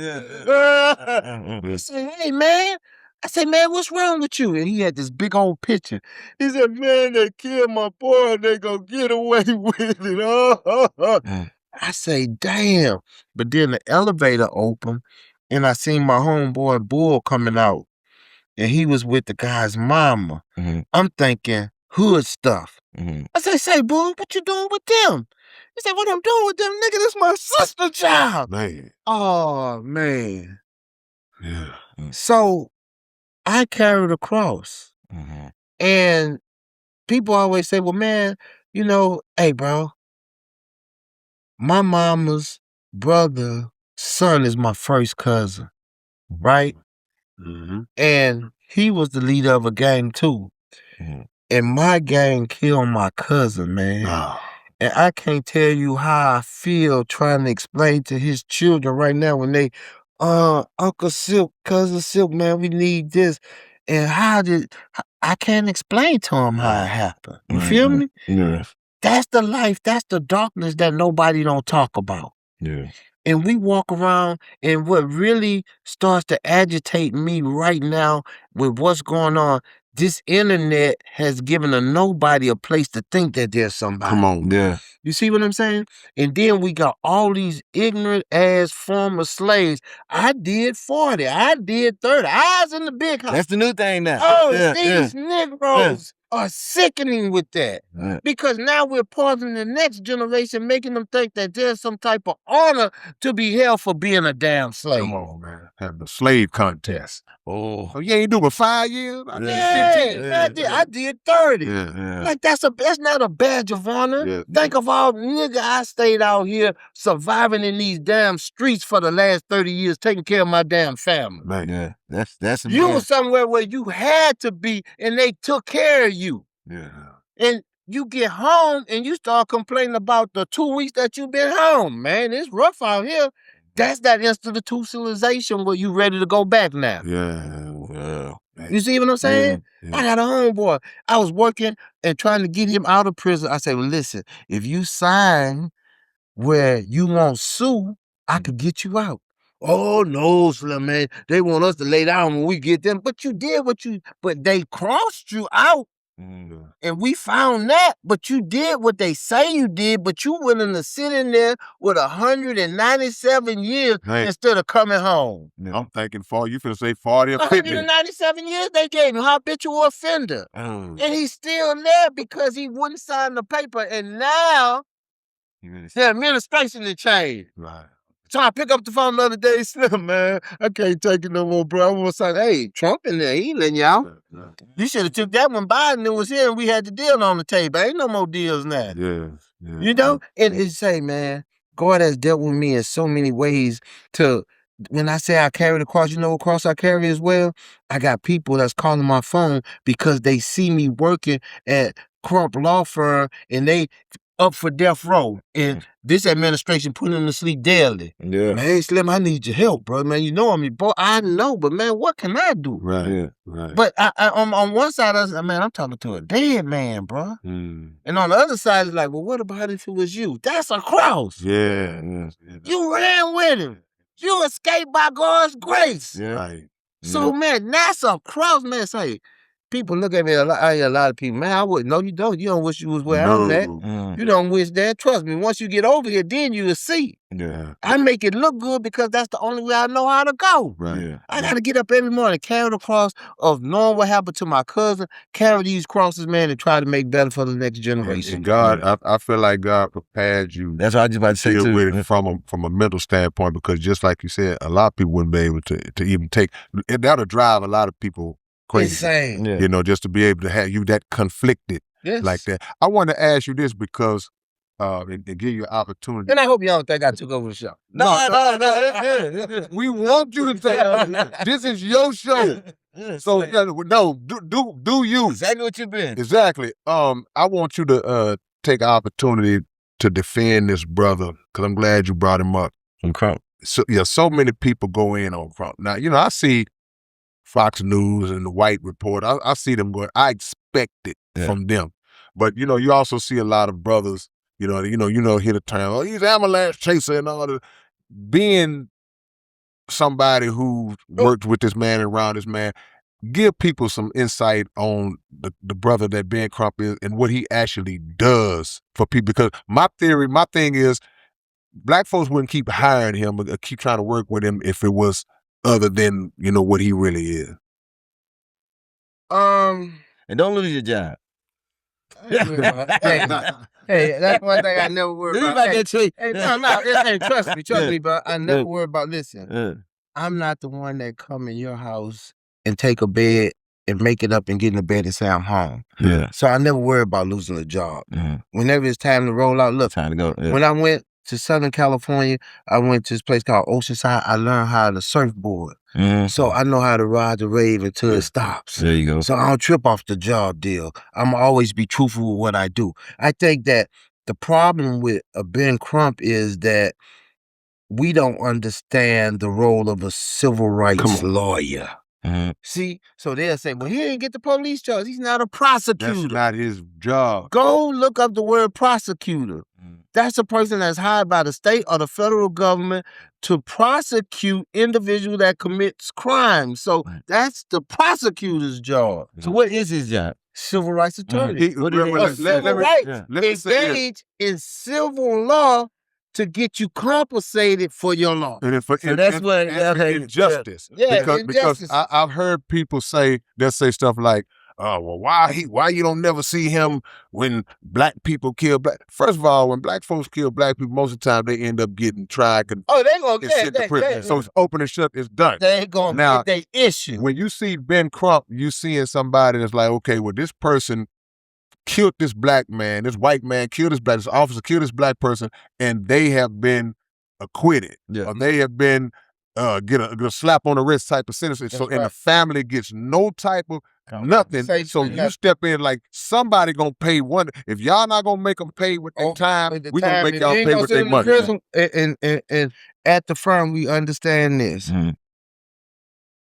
I said, hey, man. I said, man, what's wrong with you? And he had this big old picture. He said, man, they killed my boy and they gonna get away with it. I say, damn. But then the elevator opened and I seen my homeboy Bull coming out. And he was with the guy's mama. I'm thinking hood stuff. I say, Bull, what you doing with them? He said, what I'm doing with them, nigga, this my sister child. Man. Oh, man. Yeah. So I carried a cross. And people always say, well, man, you know, hey, bro, my mama's brother, son is my first cousin, right? And he was the leader of a gang too. And my gang killed my cousin, man. And I can't tell you how I feel trying to explain to his children right now when they, Uncle Silk, Cousin Silk, man, we need this. And I can't explain to him how it happened. You feel me? Yeah. That's the life, that's the darkness that nobody don't talk about. Yeah. And we walk around, and what really starts to agitate me right now with what's going on, this internet has given a nobody a place to think that there's somebody. Come on. Yeah. You see what I'm saying? And then we got all these ignorant ass former slaves. I did 40. I did 30. I was in the big house. That's the new thing now. Oh, these Negroes are sickening with that. Because now we're pausing the next generation, making them think that there's some type of honor to be held for being a damn slave. Come on, man. Having a slave contest. Oh, you ain't doing 5 years? I did 30. Yeah. Like that's not a badge of honor. Yeah. Think of all nigga I stayed out here surviving in these damn streets for the last 30 years, taking care of my damn family. Man. yeah. That's You were somewhere where you had to be, and they took care of you. Yeah. And you get home and you start complaining about the 2 weeks that you've been home, man. It's rough out here. That's that institutionalization where you ready to go back now. Yeah. Well. You see what I'm saying? Yeah. I got a homeboy. I was working and trying to get him out of prison. I said, well, listen, if you sign where you won't sue, I could get you out. Oh, no, Slim, man. They want us to lay down when we get them. But you did but they crossed you out. And we found that, but you did what they say you did, but you willing to sit in there with 197 years instead of coming home. I'm thinking you finna say 40 or 50. 197 years they gave him, habitual offender. And he's still there because he wouldn't sign the paper. And now the administration has changed. Right. So I pick up the phone the other day, Slim, man, I can't take it no more, bro. I want to say, hey, Trump in there, he ain't letting you out. You should have took that when Biden was here and we had the deal on the table. Ain't no more deals now. Yeah. You know? And it's say, man, God has dealt with me in so many ways when I say I carry the cross, you know what cross I carry as well? I got people that's calling my phone because they see me working at Crump Law Firm and they up for death row. And this administration put him to sleep daily. Yeah. Man, Slim, I need your help, bro. Man, you know I'm your boy. I know, but man, what can I do? Right. Yeah. Right. But on one side, I'm talking to a dead man, bro. And on the other side, it's like, well, what about if it was you? That's a cross. Yeah. You ran with him. You escaped by God's grace. Yeah. Right. So, man, that's a cross, man. Say, people look at me a lot. I hear a lot of people, man, I wouldn't. No, you don't. You don't wish you was where I'm at. You don't wish that. Trust me. Once you get over here, then you will see. Yeah. I make it look good because that's the only way I know how to go. Right. Yeah. I got to get up every morning, carry the cross of knowing what happened to my cousin, carry these crosses, man, and try to make better for the next generation. And God, I feel like God prepared you. That's what I was just about to say deal too. with it from a mental standpoint, because just like you said, a lot of people wouldn't be able to even take. That'll drive a lot of people crazy. Insane. Yeah. You know, just to be able to have you that conflicted like that. I want to ask you this because and give you an opportunity. And I hope y'all don't think I took over the show. No. We want you to take. This is your show. So no, do you Exactly what you've been. exactly? I want you to take an opportunity to defend this brother, because I'm glad you brought him up. From Crump. So so many people go in on Crump. Now, you know, I see Fox News and the White Report. I see them going. I expect it from them, but you know, you also see a lot of brothers. You know, hit a term. Oh, he's avalanche chaser and all that. Being somebody who worked with this man and around this man, give people some insight on the brother that Ben Crump is and what he actually does for people. Because my thing is, black folks wouldn't keep hiring him or keep trying to work with him if it was other than, you know, what he really is. And don't lose your job. Hey, that's one thing I never worry about. Hey, trust me, but I never worry about. Listen, I'm not the one that come in your house and take a bed and make it up and get in the bed and say I'm home. Yeah. So I never worry about losing a job. Whenever it's time to roll out, look, Time to go. Yeah. when I went to Southern California, I went to this place called Oceanside. I learned how to surfboard. So I know how to ride the wave until it stops. There you go. So I don't trip off the job deal. I'm always be truthful with what I do. I think that the problem with Ben Crump is that we don't understand the role of a civil rights lawyer. See, so they'll say, well, he didn't get the police charge. He's not a prosecutor. That's not his job. Go look up the word prosecutor. That's a person that's hired by the state or the federal government to prosecute individual that commits crimes. So that's the prosecutor's job. So what is his job? Civil rights attorney. What is Let- it? let- Civil me- rights let me say this. engage in civil law to get you compensated for your law. And if, So that's what- okay, injustice. yeah, because injustice. I've heard people they'll say stuff like, "Oh, well, why you don't never see him when black people kill black?" First of all, when black folks kill black people, most of the time they end up getting tried and Oh, they gonna sent to prison. So it's open and shut. It's done. they ain't gonna Now, get their issue. When you see Ben Crump, you seeing somebody that's like, okay, well, this person killed this black man, this white man killed this officer killed this black person, and they have been acquitted. Yeah. Or they have been get a slap on the wrist type of sentence. That's So and right. the family gets no type of nothing. Say- So yeah. you step in like somebody gonna pay one. If y'all not gonna make them pay with their time, At the we gonna time, make if y'all they ain't pay gonna with send their them to money. prison, and at the firm, we understand this.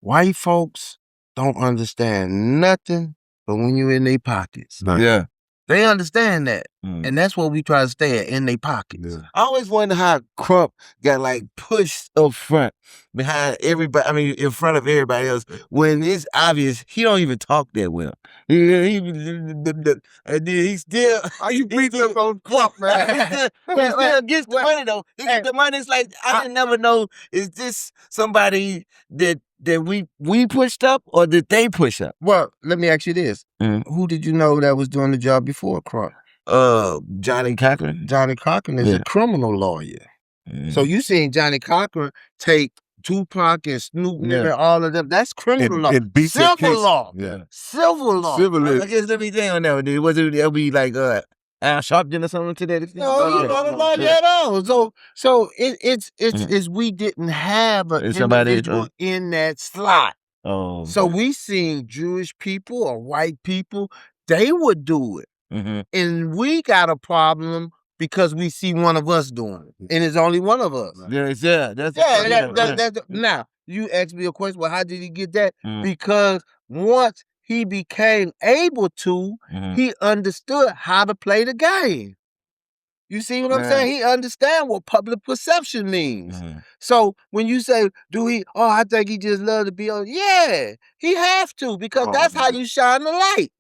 White folks don't understand nothing but when you in their pockets. Nice. Yeah. They understand that. And that's what we try to stay at, in their pockets. Yeah. I always wonder how Crump got like pushed up front behind everybody. I mean, in front of everybody else when it's obvious he don't even talk that well. He still. How you beat up on Crump, man? He still gets the money though. He gets the money. It's like I didn't never know. Is this somebody that we pushed up or did they push up? Well, let me ask you this. Who did you know that was doing the job before Crump? Johnny Cochran. Johnny Cochran is a criminal lawyer. So you seen Johnny Cochran take Tupac and Snoop and all of them. That's criminal law. And beat their Civil case. law. Yeah. Civil law. Civil I is guess let me think on that one. Dude. Was it'll be like Al Sharpton or something to that extent? No, you don't like that at all. So it's we didn't have an It's somebody- individual in that slot. Oh. So we seen Jewish people or white people, they would do it. And we got a problem because we see one of us doing it. And it's only one of us. Now, you asked me a question, well, how did he get that? Because once he became able to, he understood how to play the game. You see what I'm saying? He understand what public perception means. So when you say, I think he just love to be on. Yeah, he have to, because that's how you shine the light.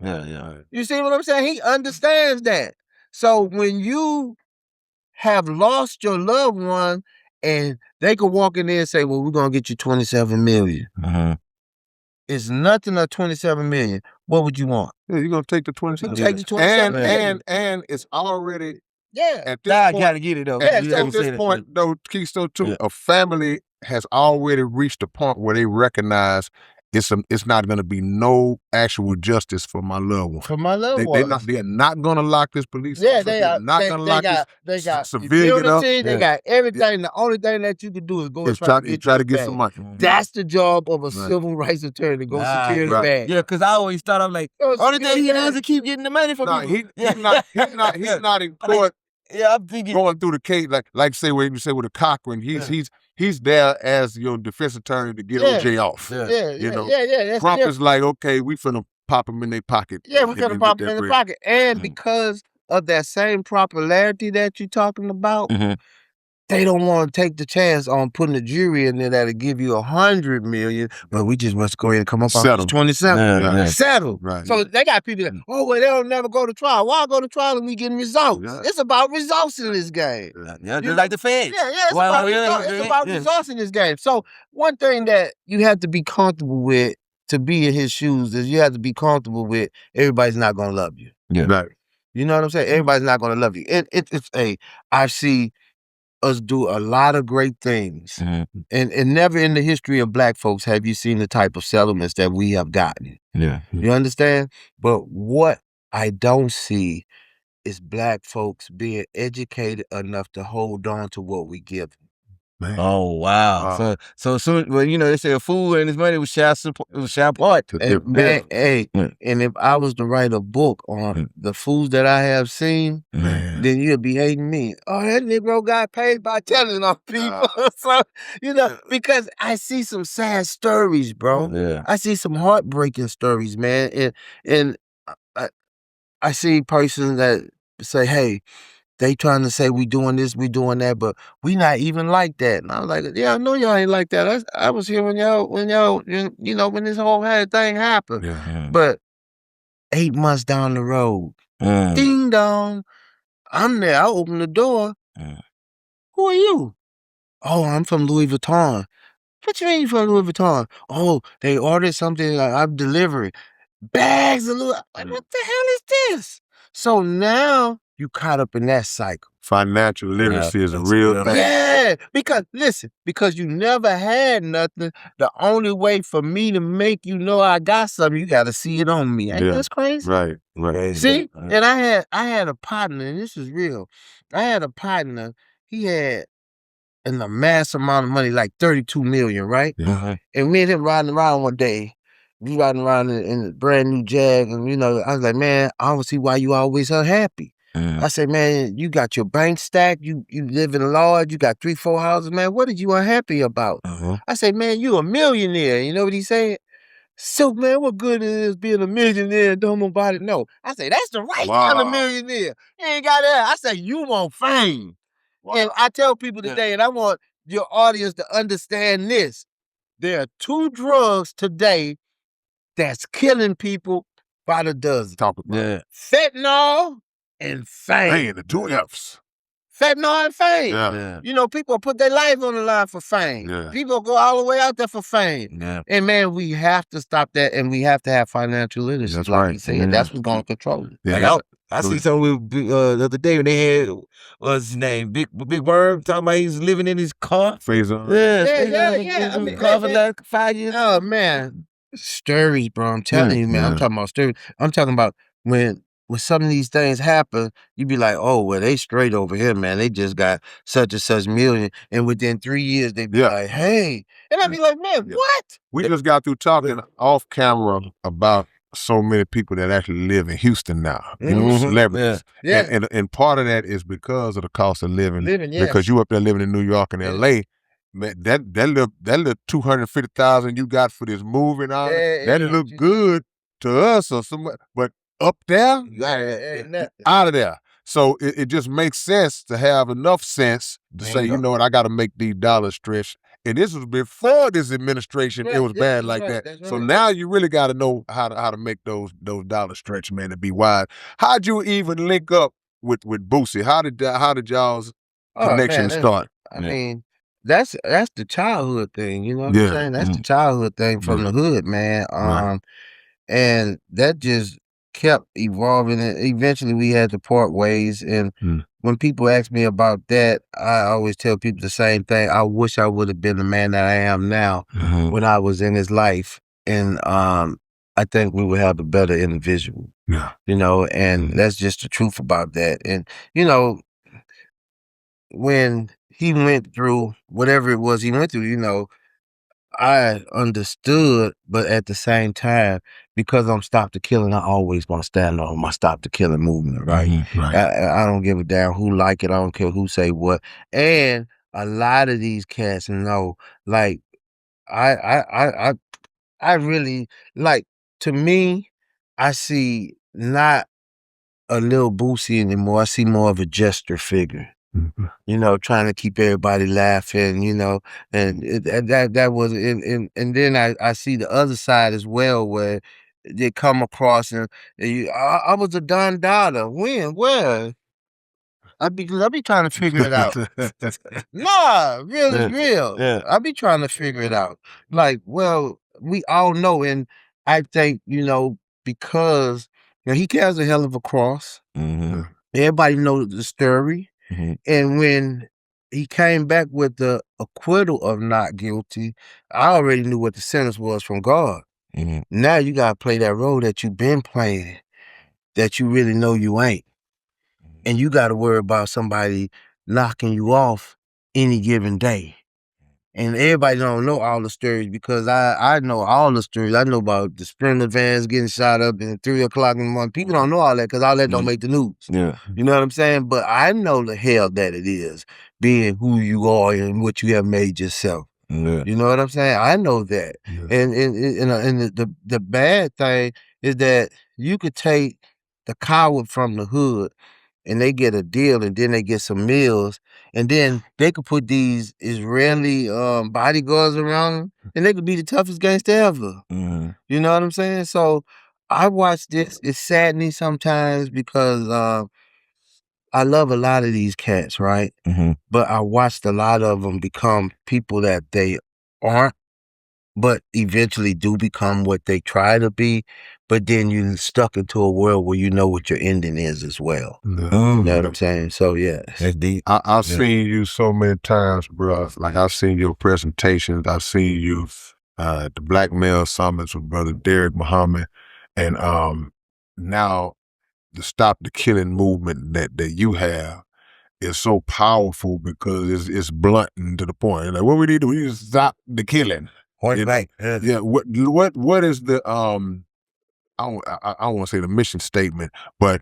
You see what I'm saying? He understands that. So when you have lost your loved one and they could walk in there and say, well, we're going to get you 27 million. It's nothing of 27 million. What would you want? Yeah, you're gonna take the 27. Take the 27 million. And it's already Yeah. at this point. Gotta get it though. At this point, though, Keystone too, a family has already reached a point where they recognize it's not going to be no actual justice for my loved one. For my loved one. They're not going to lock this police. Yeah, they are. Not going to lock They got civilian up. They got everything. The only thing that you can do is go and try to get some money. That's the job of a civil rights attorney, to go secure the bag. Yeah, because I always thought, I'm like, only thing he does is keep getting the money from people. He's not in court. Yeah, I'm thinking going through the case, like say what you say with a Cochran, he's there as your defense attorney to get OJ off. Crump is like, okay, we finna pop him in their pocket. Yeah, we finna pop him in the pocket. And because of that same popularity that you're talking about, they don't want to take the chance on putting a jury in there that'll give you 100 million, but we just must go ahead and come up on 27. Settle. Right. So they got people that, they'll never go to trial. Why go to trial and we getting results? It's about results in this game. Yeah, just like the feds. It's about results in this game. So one thing that you have to be comfortable with to be in his shoes is you have to be comfortable with everybody's not going to love you. Yeah. Right. You know what I'm saying? Everybody's not going to love you. I see us do a lot of great things. And never in the history of Black folks have you seen the type of settlements that we have gotten. Yeah. You understand? But what I don't see is Black folks being educated enough to hold on to what we give them. Man. Oh, wow. So soon, they say a fool and his money was shall part. And if I was to write a book on the fools that I have seen, then you'd be hating me. Oh, that Negro got paid by telling on people. So, because I see some sad stories, bro. Yeah. I see some heartbreaking stories, man. And I see persons that say, hey, they trying to say we doing this, we doing that, but we not even like that. And I was like, yeah, I know y'all ain't like that. I was here when this whole thing happened. Yeah. But 8 months down the road, ding dong, I'm there. I open the door. Who are you? Oh, I'm from Louis Vuitton. What you mean you from Louis Vuitton? Oh, they ordered something. I'm delivering bags of Louis. What the hell is this? So now you caught up in that cycle. Financial literacy is a real thing. Yeah, because you never had nothing. The only way for me to make you know I got something, you got to see it on me. Ain't that crazy? Right. See, and I had a partner, and this is real. I had a partner. He had a mass amount of money, like 32 million, right? And me and him riding around one day. We riding around in a brand new Jag, and I was like, man, I don't see why you always unhappy. I said, man, you got your bank stacked, you live in large, you got 3-4 houses, man. What are you unhappy about? I said, man, you a millionaire. You know what he said? So, man, what good it is being a millionaire and don't nobody know? I said, that's the right kind of millionaire. You ain't got that. I said, you want fame. And I tell people today, and I want your audience to understand this. There are 2 drugs today that's killing people by the dozen. Talk about it. Fentanyl and fame. Man, the 2 F's. Fentanyl and fame. Yeah. People put their life on the line for fame. Yeah. People go all the way out there for fame. Yeah. And man, we have to stop that, and we have to have financial literacy. That's like right. you said. That's what's going to control it. Yeah. I see something the other day when they had, what's his name, Big Worm, talking about he's living in his car. Phase-on. Yeah. I mean, car for like 5 years. Oh, man. Stories, bro. I'm telling you, man. I'm talking about stories. I'm talking about when some of these things happen, you be like, oh, well, they straight over here, man. They just got such and such million. And within 3 years, they be like, hey. And I be like, man, what? We just got through talking off camera about so many people that actually live in Houston now, celebrities. Yeah. And part of that is because of the cost of living. Yes. Because you up there living in New York and LA, man, that little 250,000 you got for this movie and all that look good to us or somewhere, but up there, out of there. So it just makes sense to have enough sense to say, you know what, I got to make these dollars stretch. And this was before this administration, it was bad like that. So now you really got to know how to make those dollars stretch, man, to be wide. How'd you even link up with Boosie? How did y'all's connection start? I mean, that's the childhood thing, you know what I'm saying? That's the childhood thing from the hood, man. And that just kept evolving, and eventually we had to part ways. And when people ask me about that, I always tell people the same thing. I wish I would have been the man that I am now when I was in his life. And I think we would have a better individual. Yeah. You know, and that's just the truth about that. And, you know, when he went through whatever it was he went through, you know, I understood, but at the same time, because I'm Stop the Killing, I always want to stand on my Stop the Killing movement, right? Right. I don't give a damn who like it. I don't care who say what. And a lot of these cats know, like, I really, like, to me, I see not a little Boosie anymore. I see more of a jester figure. You know, trying to keep everybody laughing, you know, and that was, and then I see the other side as well, where they come across and I was a Don Dada. When? Where? I be trying to figure it out. Nah, real is real. Yeah. I be trying to figure it out. Like, well, we all know, and I think, you know, because you know, he carries a hell of a cross. Everybody knows the story. And when he came back with the acquittal of not guilty, I already knew what the sentence was from God. Now you gotta play that role that you've been playing, that you really know you ain't. And you gotta worry about somebody knocking you off any given day. And everybody don't know all the stories, because I know all the stories. I know about the Sprinter vans getting shot up at 3 o'clock in the morning. People don't know all that because all that don't make the news. Yeah. You know what I'm saying? But I know the hell that it is, being who you are and what you have made yourself. Yeah. You know what I'm saying? I know that. And the bad thing is that you could take the coward from the hood and they get a deal, and then they get some meals, and then they could put these Israeli bodyguards around them, and they could be the toughest gangster ever. You know what I'm saying? So I watch this. It saddens me sometimes because I love a lot of these cats, right? But I watched a lot of them become people that they aren't, but eventually do become what they try to be. But then you're stuck into a world where you know what your ending is as well. You know what I'm saying? So yeah, That's deep. I've seen you so many times, bro. Like, I've seen your presentations. I've seen you at the Black Male Summits with Brother Derek Muhammad. And now the Stop the Killing movement that you have is so powerful because it's blunt and to the point. Like, what we need to do, we need to stop the killing. Point blank. Yeah. What is the I don't want to say the mission statement, but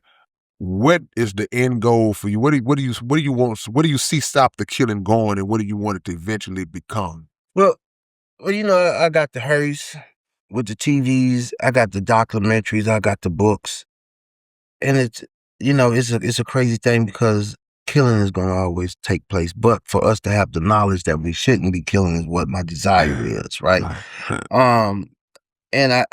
what is the end goal for you? What do you want? What do you see Stop the Killing going, and what do you want it to eventually become? Well, you know, I got the hearse with the TVs, I got the documentaries, I got the books, and it's, you know, it's a crazy thing because killing is gonna always take place, but for us to have the knowledge that we shouldn't be killing is what my desire is, right? And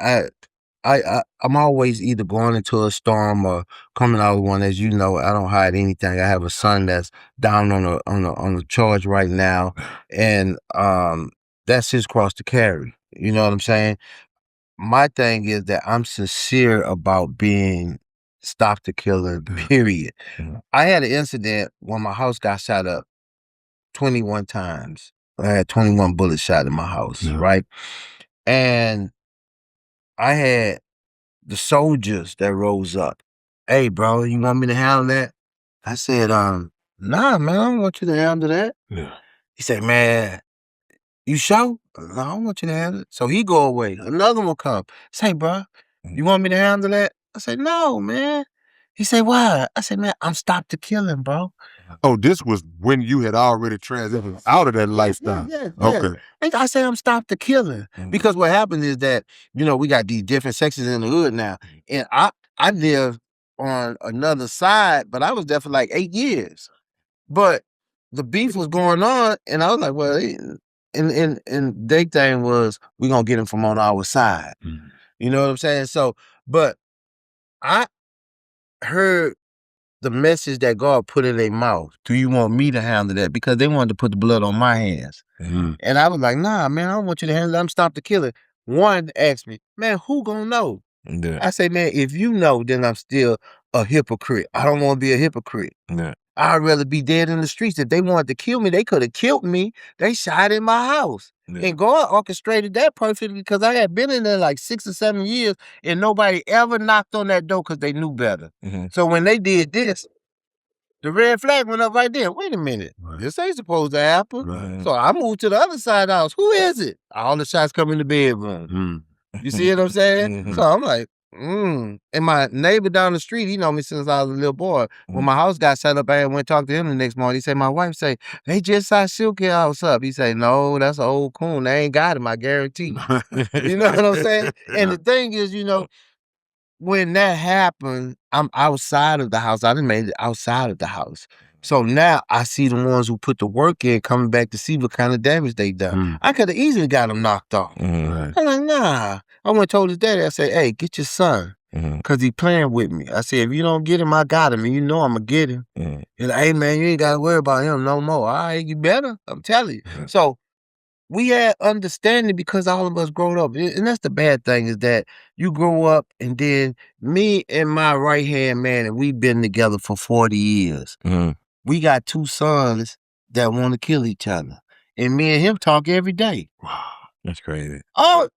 I'm always either going into a storm or coming out of one. As you know, I don't hide anything. I have a son that's down on a charge right now, and that's his cross to carry. You know what I'm saying? My thing is that I'm sincere about being Stop the Killing, period. I had an incident when my house got shot up 21 times. I had 21 bullets shot in my house, right? And I had the soldiers that rose up. Hey, bro, you want me to handle that? I said, nah, man, I don't want you to handle that. He said, man, you sure? No, I don't want you to handle it. So he go away. Another one come. Say, bro, you want me to handle that? I said, no, man. He said, why? I said, man, I'm Stop the Killing, bro. Oh, this was when you had already transitioned out of that lifestyle. Yeah. Okay. I say I'm Stop the Killing. Because what happens is that, you know, we got these different sections in the hood now. And I live on another side, but I was there for like 8 years. But the beef was going on, and I was like, well, and their thing was, we gonna get him from on our side. Mm. You know what I'm saying? So, but I heard the message that God put in their mouth. Do you want me to handle that? Because they wanted to put the blood on my hands. Mm. And I was like, nah, man, I don't want you to handle it. I'm stop the killing. One asked me, man, who gonna know? Yeah. I say, man, if you know, then I'm still a hypocrite. I don't want to be a hypocrite. Yeah. I'd rather be dead in the streets. If they wanted to kill me, they could have killed me. They shot in my house. Yeah. And God orchestrated that perfectly because I had been in there like 6 or 7 years and nobody ever knocked on that door because they knew better. Mm-hmm. So when they did this, the red flag went up right there. Wait a minute. Right. This ain't supposed to happen. Right. So I moved to the other side of the house. Who is it? All the shots come in the bedroom. Mm. You see what I'm saying? Mhm. So I'm like, And my neighbor down the street, he know me since I was a little boy. When my house got set up, I went and talked to him the next morning. He said, my wife say, they just shot Silky house up. He said, no, that's an old coon. They ain't got him, I guarantee. You know what I'm saying? And the thing is, when that happened, I'm outside of the house. I done made it outside of the house. So now I see the ones who put the work in coming back to see what kind of damage they done. Mm. I could have easily got them knocked off. Mm-hmm. Right. I'm like, nah. I went and told his daddy, I said, hey, get your son. Mm-hmm. Because he playing with me. I said, if you don't get him, I got him. And you know I'm going to get him. Mm-hmm. He's like, hey, man, you ain't got to worry about him no more. All right, you better. I'm telling you. Yeah. So we had understanding because all of us grown up. And that's the bad thing is that you grow up and then me and my right-hand man, and we've been together for 40 years. Mm-hmm. We got 2 sons that want to kill each other. And me and him talk every day. Wow. That's crazy. Oh,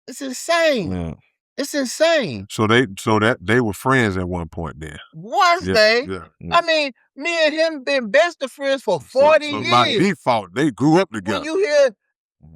it's insane. Yeah. It's insane. So they were friends at one point then. Was Yeah, they? yeah. I mean, me and him been best of friends for 40 so years. by default, they grew up When together. you hear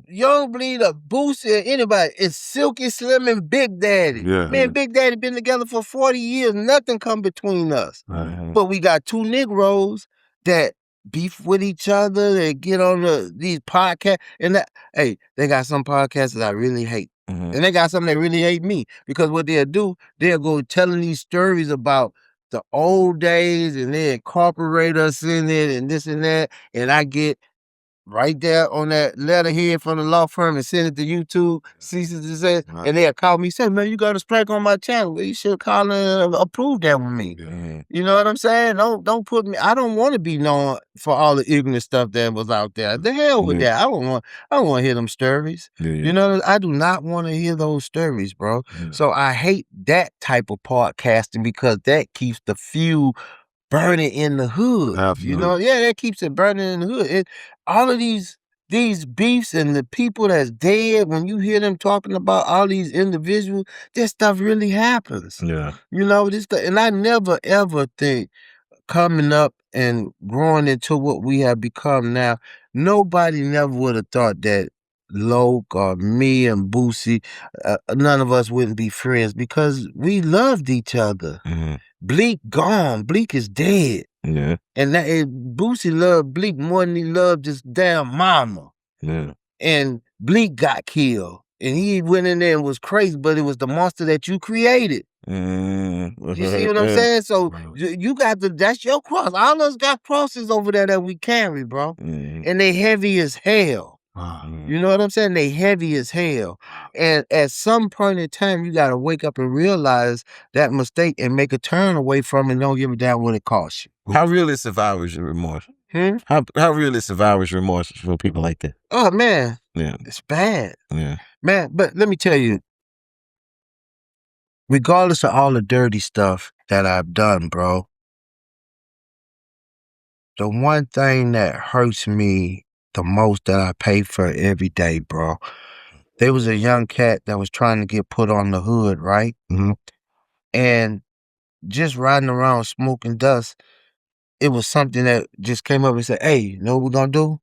Young Bleed or Boosie or anybody, it's Silky Slim and Big Daddy. Yeah. Me and Big Daddy been together for 40 years. Nothing come between us. Mhm. But we got 2 Negroes that beef with each other. They get on these podcasts. And they got some podcasts that I really hate. Mhm. And they got some that really hate me. Because what they'll do, they'll go telling these stories about the old days and they incorporate us in it and this and that. And I get right there on that letterhead from the law firm and send it to YouTube, cease and desist, Right. and they'll call me and say, man, you got a strike on my channel. Well, you should call and approve that with me. Mhm. You know what I'm saying? Don't put me, I don't want to be known for all the ignorant stuff that was out there. The hell with Yeah. that. I don't want to hear them stories. Yeah, yeah. You know, I do not want to hear those stories, bro. Yeah. So I hate that type of podcasting because that keeps the feud burning in the hood. Absolutely. You know, yeah, that keeps it burning in the hood. All of these beefs and the people that's dead, when you hear them talking about all these individuals, this stuff really happens. Yeah. You know, and I never ever think coming up and growing into what we have become now, nobody never would have thought that Loke or me and Boosie, none of us wouldn't be friends because we loved each other. Mhm. Bleak gone. Bleak is dead. Yeah. And Boosie loved Bleak more than he loved his damn mama. Yeah. And Bleak got killed. And he went in there and was crazy, but it was the monster that you created. Mhm. You see what I'm saying? So Right. you got that's your cross. All of us got crosses over there that we carry, bro. Mhm. And they heavy as hell. Wow. You know what I'm saying? They heavy as hell. And at some point in time, you got to wake up and realize that mistake and make a turn away from it and don't give a damn what it costs you. How real is survivor's remorse? Hmm? How real is survivor's remorse for people like that? Oh, man. Yeah. It's bad. Yeah. Man, but let me tell you, regardless of all the dirty stuff that I've done, bro, the one thing that hurts me the most that I pay for every day, bro, there was a young cat that was trying to get put on the hood, right? Mhm. And just riding around smoking dust, it was something that just came up and said, hey, you know what we're going to do?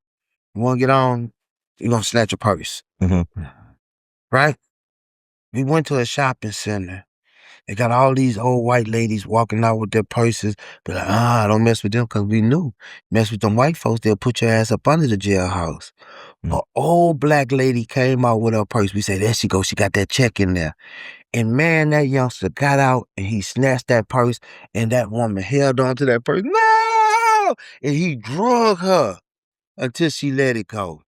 You want to get on? You're going to snatch your purse. Mhm. Right? We went to a shopping center. They got all these old white ladies walking out with their purses. But don't mess with them because we knew. Mess with them white folks, they'll put your ass up under the jailhouse. Mm. An old black lady came out with her purse. We said, there she goes. She got that check in there. And man, that youngster got out and he snatched that purse, and that woman held on to that purse. No! And he drug her until she let it go.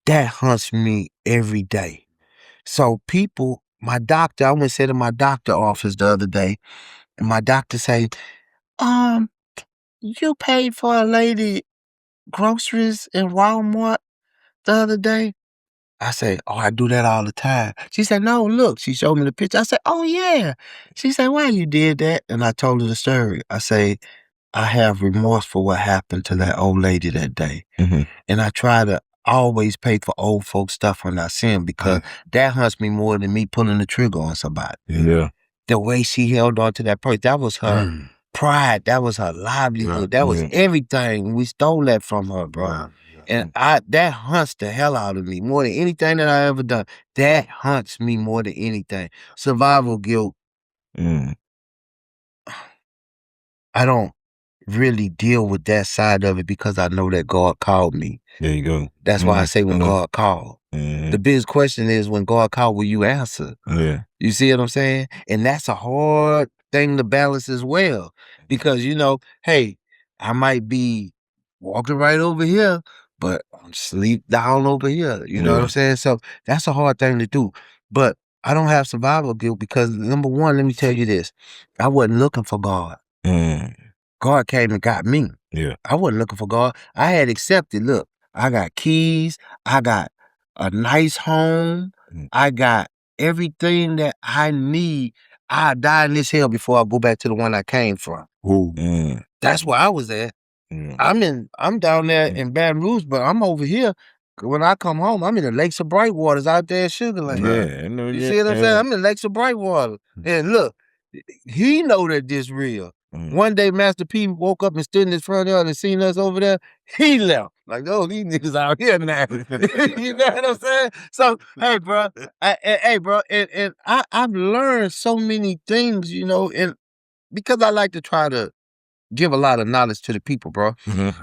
That haunts me every day. So people, my doctor, I went and said to my doctor office the other day, and my doctor say, you paid for a lady groceries in Walmart the other day? I say, oh, I do that all the time. She said, no, look. She showed me the picture. I said, oh, yeah. She said, why you did that? And I told her the story. I say, I have remorse for what happened to that old lady that day. And I try to always pay for old folks' stuff when I see them because that hunts me more than me pulling the trigger on somebody. Yeah. The way she held on to that purse, that was her pride. That was her livelihood. That was everything. We stole that from her, bro. And that hunts the hell out of me more than anything that I ever done. That hunts me more than anything. Survival guilt. I don't really deal with that side of it because I know that God called me. There you go. That's why I say when God called. The biggest question is when God called, will you answer? Yeah. You see what I'm saying? And that's a hard thing to balance as well. Because, you know, hey, I might be walking right over here, but I'm sleep down over here. You know what I'm saying? So that's a hard thing to do. But I don't have survival guilt because, number one, let me tell you this. I wasn't looking for God. God came and got me. Yeah. I wasn't looking for God. I had accepted, look, I got keys. I got a nice home. I got everything that I need. I die in this hell before I go back to the one I came from. That's where I was at. I'm down there in Baton Rouge, but I'm over here. When I come home, I'm in the Lakes of Brightwaters out there in Sugar Land. Yeah, I know. You see what I'm saying? I'm in the Lakes of Brightwater. And look, he know that this real. One day, Master P woke up and stood in his front yard and seen us over there. He left. Like, oh, these niggas out here now. You know what I'm saying? So, hey, bro. I've learned so many things, you know, and because I like to try to give a lot of knowledge to the people, bro.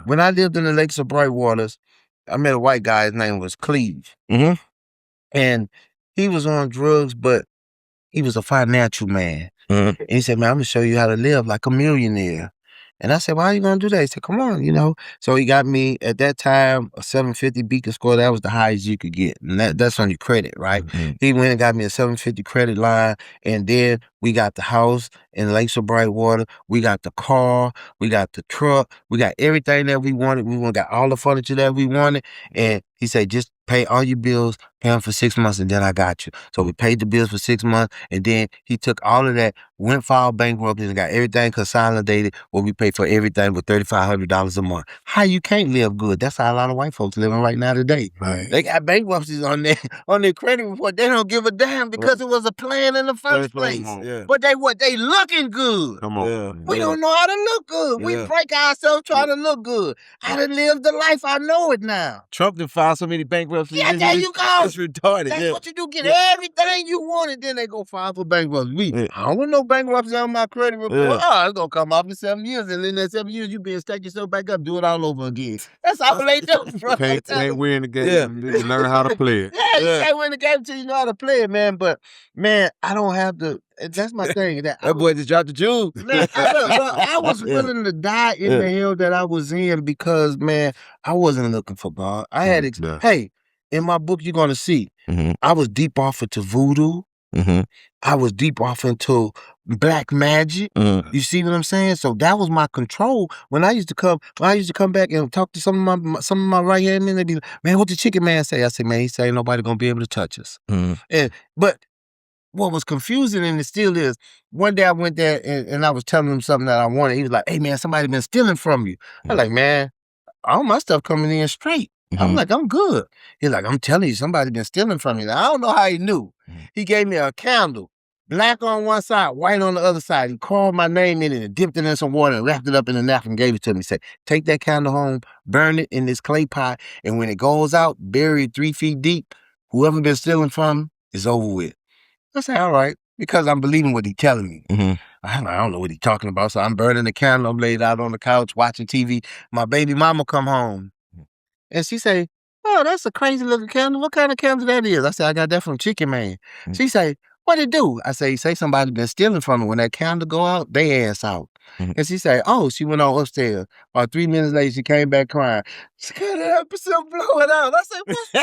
When I lived in the Lakes of Brightwaters, I met a white guy. His name was Cleve. And he was on drugs, but he was a financial man. And he said, man, I'm going to show you how to live like a millionaire. And I said, why are you going to do that? He said, come on, you know. So he got me, at that time, a 750 Beacon score. That was the highest you could get. And that's on your credit, right? He went and got me a 750 credit line. And then we got the house in Lakes of Brightwater. We got the car. We got the truck. We got everything that we wanted. We got all the furniture that we wanted. And he said, just pay all your bills, pay them for 6 months, and then I got you. So we paid the bills for 6 months, and then he took all of that, went filed bankruptcy, and got everything consolidated where we paid for everything with $3,500 a month. How you can't live good? That's how a lot of white folks living right now today. They got bankruptcies on their credit report. They don't give a damn because it was a plan in the first place. But they looking good. Come on. We don't know how to look good. We break ourselves trying to look good. I done lived the life. I know it now. Trump done filed so many bankruptcies. Yeah, there you go. It's retarded. That's what you do. Get everything you wanted, then they go file for bankruptcy. I don't want no bankruptcy on my credit report. Oh, it's gonna come off in 7 years, and in that 7 years, you being stack yourself back up, do it all over again. That's all they do, bro. Can't win the game. You learn how to play it. You can't win the game until you know how to play it, man. But man, I don't have to. That's my thing. That boy just dropped the jewel. Man, I was willing to die in the hell that I was in because, man, I wasn't looking for God. I had, hey, in my book, you're going to see, I was deep off into voodoo. I was deep off into black magic. You see what I'm saying? So that was my control. When I used to come back and talk to some of my right hand men, they'd be like, man, what the chicken man say? I said, man, he say ain't nobody gonna be able to touch us. But what was confusing, and it still is, one day I went there and I was telling him something that I wanted. He was like, hey man, somebody been stealing from you. I'm like, man, all my stuff coming in straight. I'm like, I'm good. He's like, I'm telling you, somebody been stealing from you. Now, I don't know how he knew. He gave me a candle, black on one side, white on the other side. He carved my name in it and dipped it in some water and wrapped it up in a napkin and gave it to me. He said, take that candle home, burn it in this clay pot, and when it goes out, bury it 3 feet deep. Whoever been stealing from is over with. I said, all right, because I'm believing what he's telling me. I don't know what he's talking about, so I'm burning the candle. I'm laid out on the couch watching TV. My baby mama come home. And she say, oh, that's a crazy looking candle. What kind of candle that is? I said, I got that from Chicken Man. She say, what it do? I say somebody been stealing from me. When that candle go out, they ass out. And she say, oh, she went on upstairs. About 3 minutes later, she came back crying. She couldn't help herself blow it out. I said, what's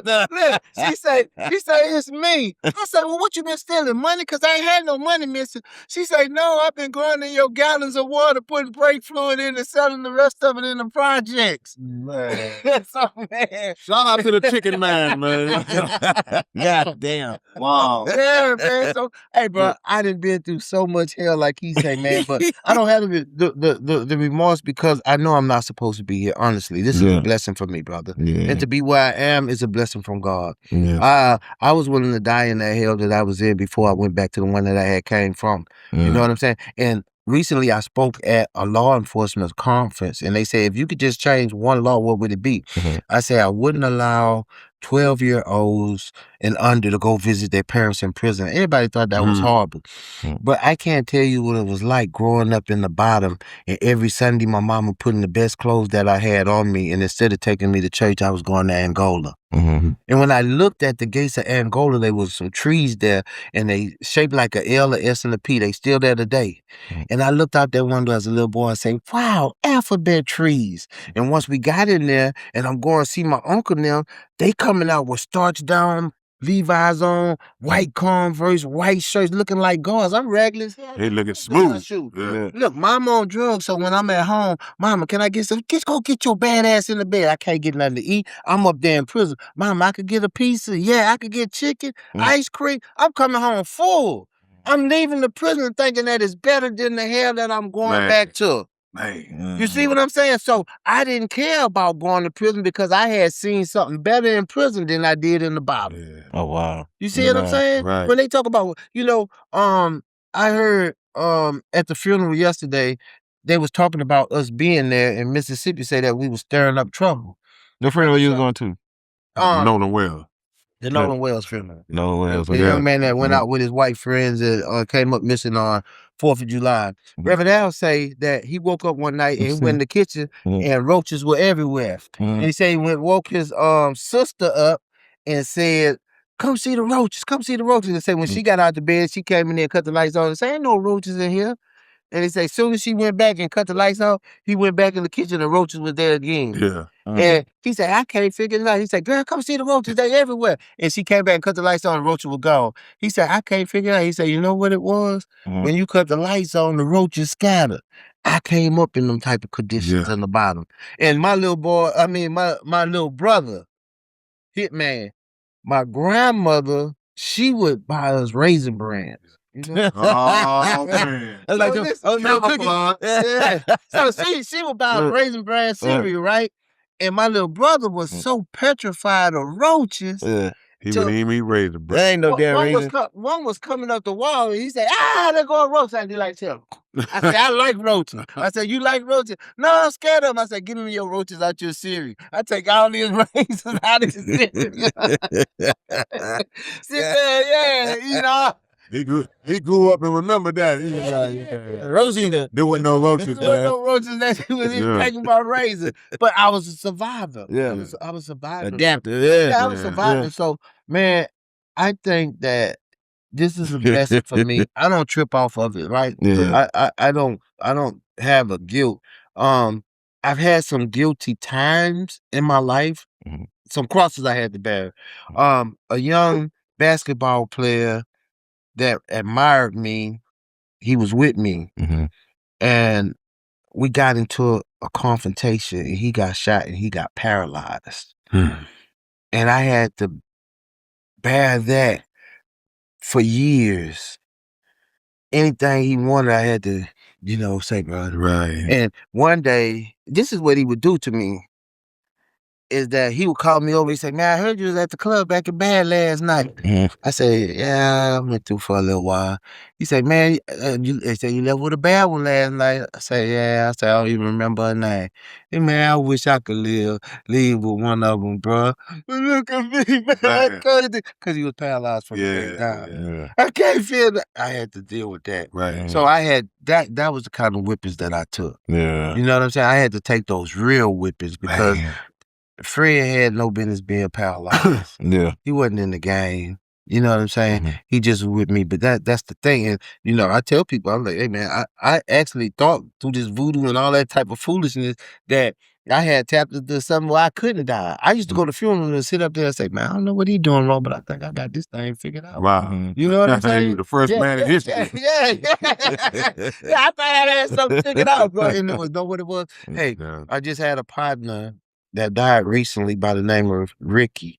wrong? look. She say, it's me. I said, well, what you been stealing? Money? Because I ain't had no money, mister. She say, no, I've been going in your gallons of water, putting brake fluid in and selling the rest of it in the projects. Man. So, man. Shout out to the chicken man, man. God damn. Wow. Yeah, man. So, hey, bro, I done been through so much hell, like he say, man, but I don't have the remorse because I know I'm not supposed to be here. Honestly, this is a blessing for me, brother. Yeah. And to be where I am is a blessing from God. Yeah. I was willing to die in that hell that I was in before I went back to the one that I had came from. You know what I'm saying? And recently I spoke at a law enforcement conference, and they said, if you could just change one law, what would it be? I said, I wouldn't allow 12-year-olds and under to go visit their parents in prison. Everybody thought that was horrible. But I can't tell you what it was like growing up in the bottom, and every Sunday my mama putting the best clothes that I had on me, and instead of taking me to church, I was going to Angola. And when I looked at the gates of Angola, there was some trees there, and they shaped like a L, a S, and a P. They still there today. And I looked out that window as a little boy and say, wow, alphabet trees. And once we got in there, and I'm going to see my uncle now, they coming out with starched down Levi's on, white Converse, white shirts, looking like guards. I'm regular as hell. He looking smooth. Yeah. Look, mama on drugs, so when I'm at home, mama, can I get some? Just go get your bad ass in the bed. I can't get nothing to eat. I'm up there in prison. Mama, I could get a pizza. Yeah, I could get chicken, ice cream. I'm coming home full. I'm leaving the prison thinking that it's better than the hell that I'm going back to. Man. You see what I'm saying? So I didn't care about going to prison because I had seen something better in prison than I did in the bottom. Yeah. Oh, wow. You see what I'm saying? Right. When they talk about, I heard at the funeral yesterday, they was talking about us being there in Mississippi, say that we was stirring up trouble. The funeral you was going to? Nolan Well. The Nolan Wells funeral. Nolan Wells. The young man that went out with his white friends and came up missing on 4th of July. Reverend Al say that he woke up one night and he went in the kitchen and roaches were everywhere. And he said he woke his sister up and said, come see the roaches, come see the roaches. And said when she got out the bed, she came in there and cut the lights on and said, ain't no roaches in here. And he said, as soon as she went back and cut the lights off, he went back in the kitchen and roaches was there again. Yeah. And he said, I can't figure it out. He said, girl, come see the roaches. They everywhere. And she came back and cut the lights on and roaches were gone. He said, I can't figure it out. He said, you know what it was? When you cut the lights on, the roaches scattered. I came up in them type of conditions in the bottom. And my little boy, my little brother, Hitman, my grandmother, she would buy us Raisin Brands. You know? Oh, man. So she would buy a Raisin Bran cereal, right? And my little brother was so petrified of roaches. He wouldn't even eat Raisin Bran. There ain't no damn reason. One was coming up the wall and he said, there go a roach. I did like tell him. I said, I like roaches. I said, you like roaches? No, I'm scared of them. I said, give me your roaches out your cereal. I take all these raisins out of his cereal. He grew up and remembered that. He was like, Rosie, there wasn't no roaches, There was no roaches that he was even taking about raisins. But I was a survivor. Yeah. I was surviving. Adaptive, Yeah, I was surviving. So, man, I think that this is a blessing for me. I don't trip off of it, right? Yeah. I don't have a guilt. I've had some guilty times in my life, some crosses I had to bear. A young basketball player that admired me, he was with me, and we got into a confrontation, and he got shot and he got paralyzed. And I had to bear that for years. Anything he wanted, I had to, say, brother. Right. And one day, this is what he would do to me, is that he would call me over. He said, man, I heard you was at the club back in Bad last night. I said, yeah, I went through for a little while. He said, man, you left with a bad one last night. I said, yeah. I said, I don't even remember her name. Hey, man, I wish I could leave with one of them, bro. But look at me, man. Because he was paralyzed from the neck down. I can't feel that. I had to deal with that. Right. So I had, that was the kind of whippings that I took. Yeah. You know what I'm saying? I had to take those real whippings because Fred had no business being paralyzed. Yeah. He wasn't in the game. You know what I'm saying? He just was with me. But that's the thing. And, you know, I tell people, I'm like, hey, man, I actually thought through this voodoo and all that type of foolishness that I had tapped into something where I couldn't die. I used to go to funerals and sit up there and say, man, I don't know what he's doing wrong, but I think I got this thing figured out. Wow. You know what I'm saying? The first man in history. Yeah. I thought I had something figured out, bro. And it was know what it was. Hey, I just had a partner that died recently by the name of Ricky.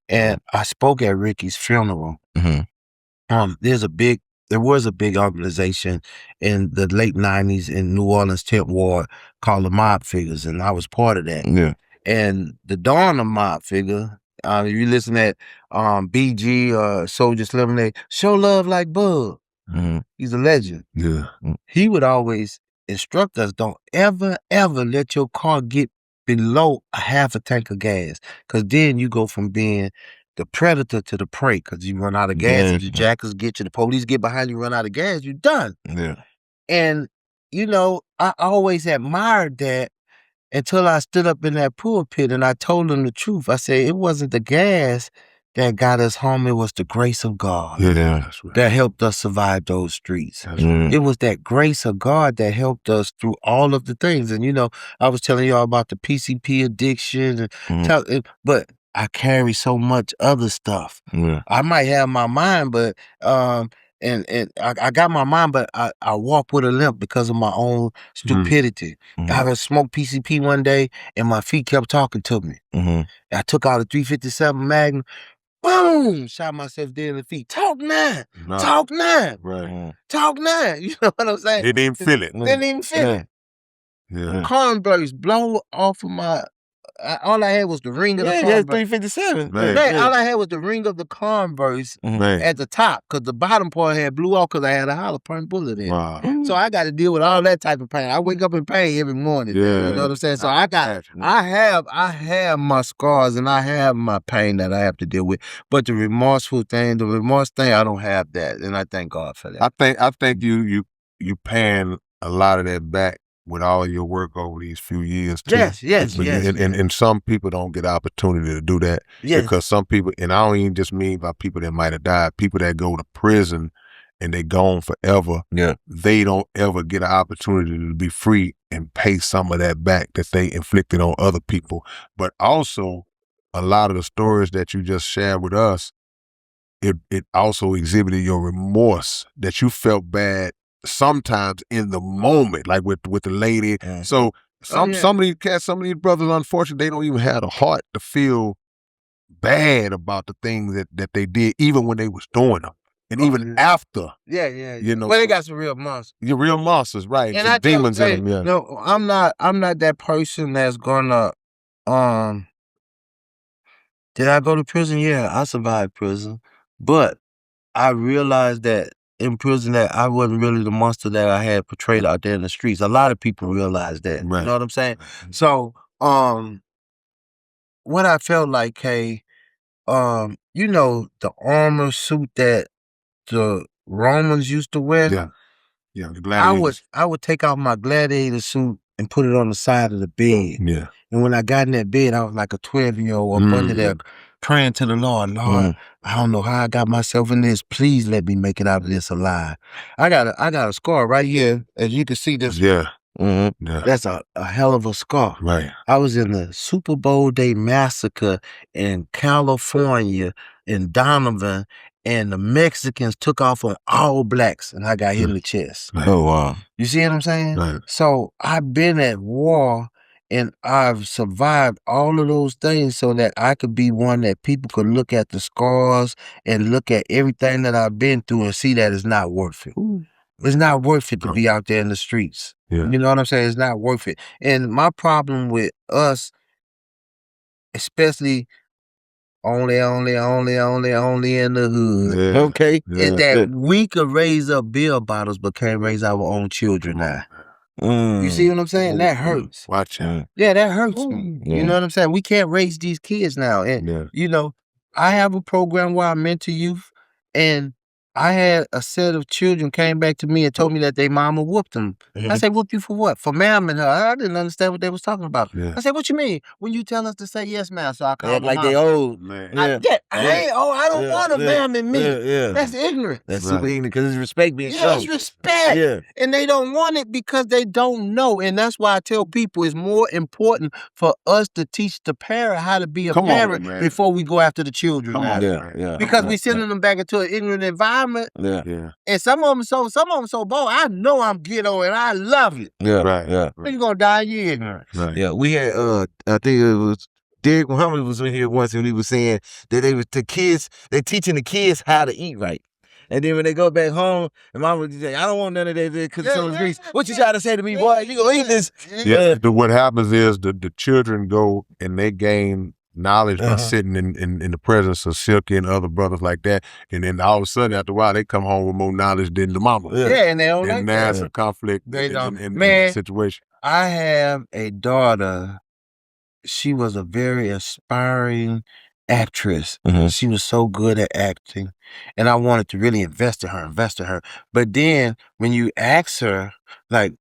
And I spoke at Ricky's funeral. There was a big organization in the late 90s in New Orleans 10th Ward called the Mob Figures, and I was part of that. Yeah. And the dawn of Mob Figure, you listen at BG or Silky Slim, they show love like Bug. He's a legend. Yeah. He would always instruct us, don't ever, ever let your car get below a half a tank of gas, because then you go from being the predator to the prey, because you run out of gas. If the jackers get you, the police get behind you, run out of gas, you're done. Yeah. And, you know, I always admired that until I stood up in that pulpit and I told them the truth. I said, it wasn't the gas that got us home, it was the grace of God That's right. that helped us survive those streets. That's right. It was that grace of God that helped us through all of the things. And, you know, I was telling y'all about the PCP addiction, but I carry so much other stuff. I might have my mind, but and I got my mind, but I walk with a limp because of my own stupidity. I was smoked PCP one day, and my feet kept talking to me. I took out a 357 Magnum. Boom! Shot myself dead in the feet. Talk now. Talk now. Right. Talk now. You know what I'm saying? Didn't even feel it. Didn't even feel it. Yeah. Cornbreaks blow off of my. All I had was the ring of the Converse. 357. Man, all I had was the ring of the Converse at the top, because the bottom part had blew off because I had a hollow point bullet in it. Wow. So I got to deal with all that type of pain. I wake up in pain every morning. Yeah. You know what I'm saying? So I have my scars and I have my pain that I have to deal with. But the remorse thing, I don't have that. And I thank God for that. I think you paying a lot of that back with all your work over these few years too. Yes. And some people don't get the opportunity to do that. Because some people, and I don't even just mean by people that might have died, people that go to prison and they gone forever, they don't ever get an opportunity to be free and pay some of that back that they inflicted on other people. But also, a lot of the stories that you just shared with us, it also exhibited your remorse, that you felt bad sometimes in the moment, like with the lady. So some of these cats, some of these brothers, unfortunately, they don't even have the heart to feel bad about the things that they did, even when they was doing them, and even after. You know, well, they got some real monsters. You're real monsters, right? And some demons in them. No, I'm not that person that's gonna. Did I go to prison? Yeah, I survived prison, but I realized that in prison that I wasn't really the monster that I had portrayed out there in the streets. A lot of people realize that. Right. You know what I'm saying? So, what I felt like, hey, you know, the armor suit that the Romans used to wear. Yeah, the gladiators. I would take off my gladiator suit and put it on the side of the bed. Yeah. And when I got in that bed, I was like a 12-year-old up under there praying to the Lord. Lord, I don't know how I got myself in this. Please let me make it out of this alive. I got a scar right here, as you can see this. That's a hell of a scar. Right. I was in the Super Bowl Day massacre in California, in Donovan, and the Mexicans took off on all blacks, and I got hit in the chest. Right. Oh, wow. You see what I'm saying? Right. So I've been at war, and I've survived all of those things so that I could be one that people could look at the scars and look at everything that I've been through and see that it's not worth it. It's not worth it to be out there in the streets. Yeah. You know what I'm saying? It's not worth it. And my problem with us, especially only in the hood, okay, is that we could raise up beer bottles but can't raise our own children now. You see what I'm saying? That hurts. Watch out. Yeah, that hurts me. You know what I'm saying? We can't raise these kids now. And, you know, I have a program where I mentor youth, and I had a set of children came back to me and told me that their mama whooped them. I said, whooped you for what? For ma'am her. I didn't understand what they was talking about. Yeah. I said, what you mean? When you tell us to say yes, ma'am, so I They call act my like they mama. old. Man. Yeah. I don't want a ma'am in me. Yeah. That's ignorant. That's Right. super ignorant because it's respect being Yeah, shown. it's respect. Yeah. And they don't want it because they don't know. And that's why I tell people it's more important for us to teach the parent how to be a Come on, parent man. before we go after the children. Come now. on, Yeah, man. yeah. Because we sending them back into an ignorant environment. Yeah. Yeah. And some of them so bold. I know I'm ghetto and I love it. Yeah. Right. Yeah. Then you're gonna die in your ignorance. Right. Yeah. We had I think it was Derek Muhammad was in here once and he was saying that they're teaching the kids how to eat right. And then when they go back home, and mom would say, I don't want none of that because it's so much grease. What you trying to say to me, boy? You gonna eat this? Yeah. What happens is the children go and they gain knowledge by sitting in the presence of Silky and other brothers like that. And then all of a sudden, after a while, they come home with more knowledge than the mama. Yeah, and they don't And like now that. it's a conflict They in don't. the Man. situation. I have a daughter. She was a very aspiring actress. She was so good at acting. And I wanted to really invest in her. But then when you ask her, like,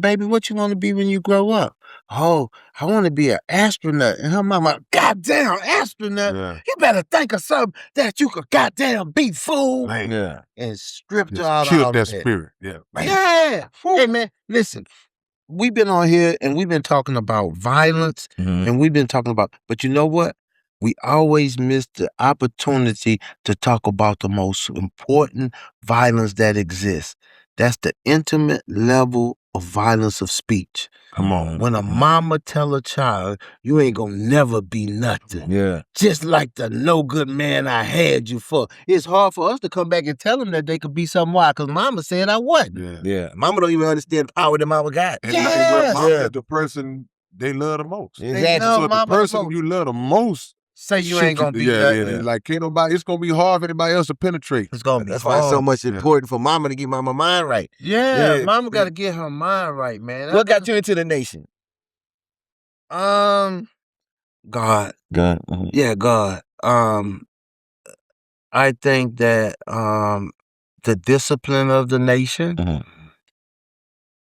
baby, what you want to be when you grow up? Oh, I want to be an astronaut. And her mama, goddamn astronaut. Yeah. You better think of something that you could goddamn be, fool. Man. Yeah. And stripped her Just out killed of that that. spirit. Yeah. Man. Yeah. Hey, man, listen. We've been on here and we've been talking about violence and we've been talking about, but you know what? We always miss the opportunity to talk about the most important violence that exists. That's the intimate level of violence of speech. Come on. When a mama tell a child, you ain't gonna never be nothing. Yeah. Just like the no good man I had you for. It's hard for us to come back and tell them that they could be something wild because mama said I wasn't. Yeah. Yeah. Mama don't even understand the power that mama got. And Yes. mama Yeah. is the person they love the most. Exactly. know So if the mama person most. you love the most Say you shoot ain't gonna be yeah, nothing. yeah. Like can't nobody, it's gonna be hard for anybody else to penetrate. It's gonna be That's why it's so hard. much important for mama to get mama mind right. Yeah, Yeah. mama gotta get her mind right, man. What got you into the nation? God. God. Yeah, God. I think that the discipline of the nation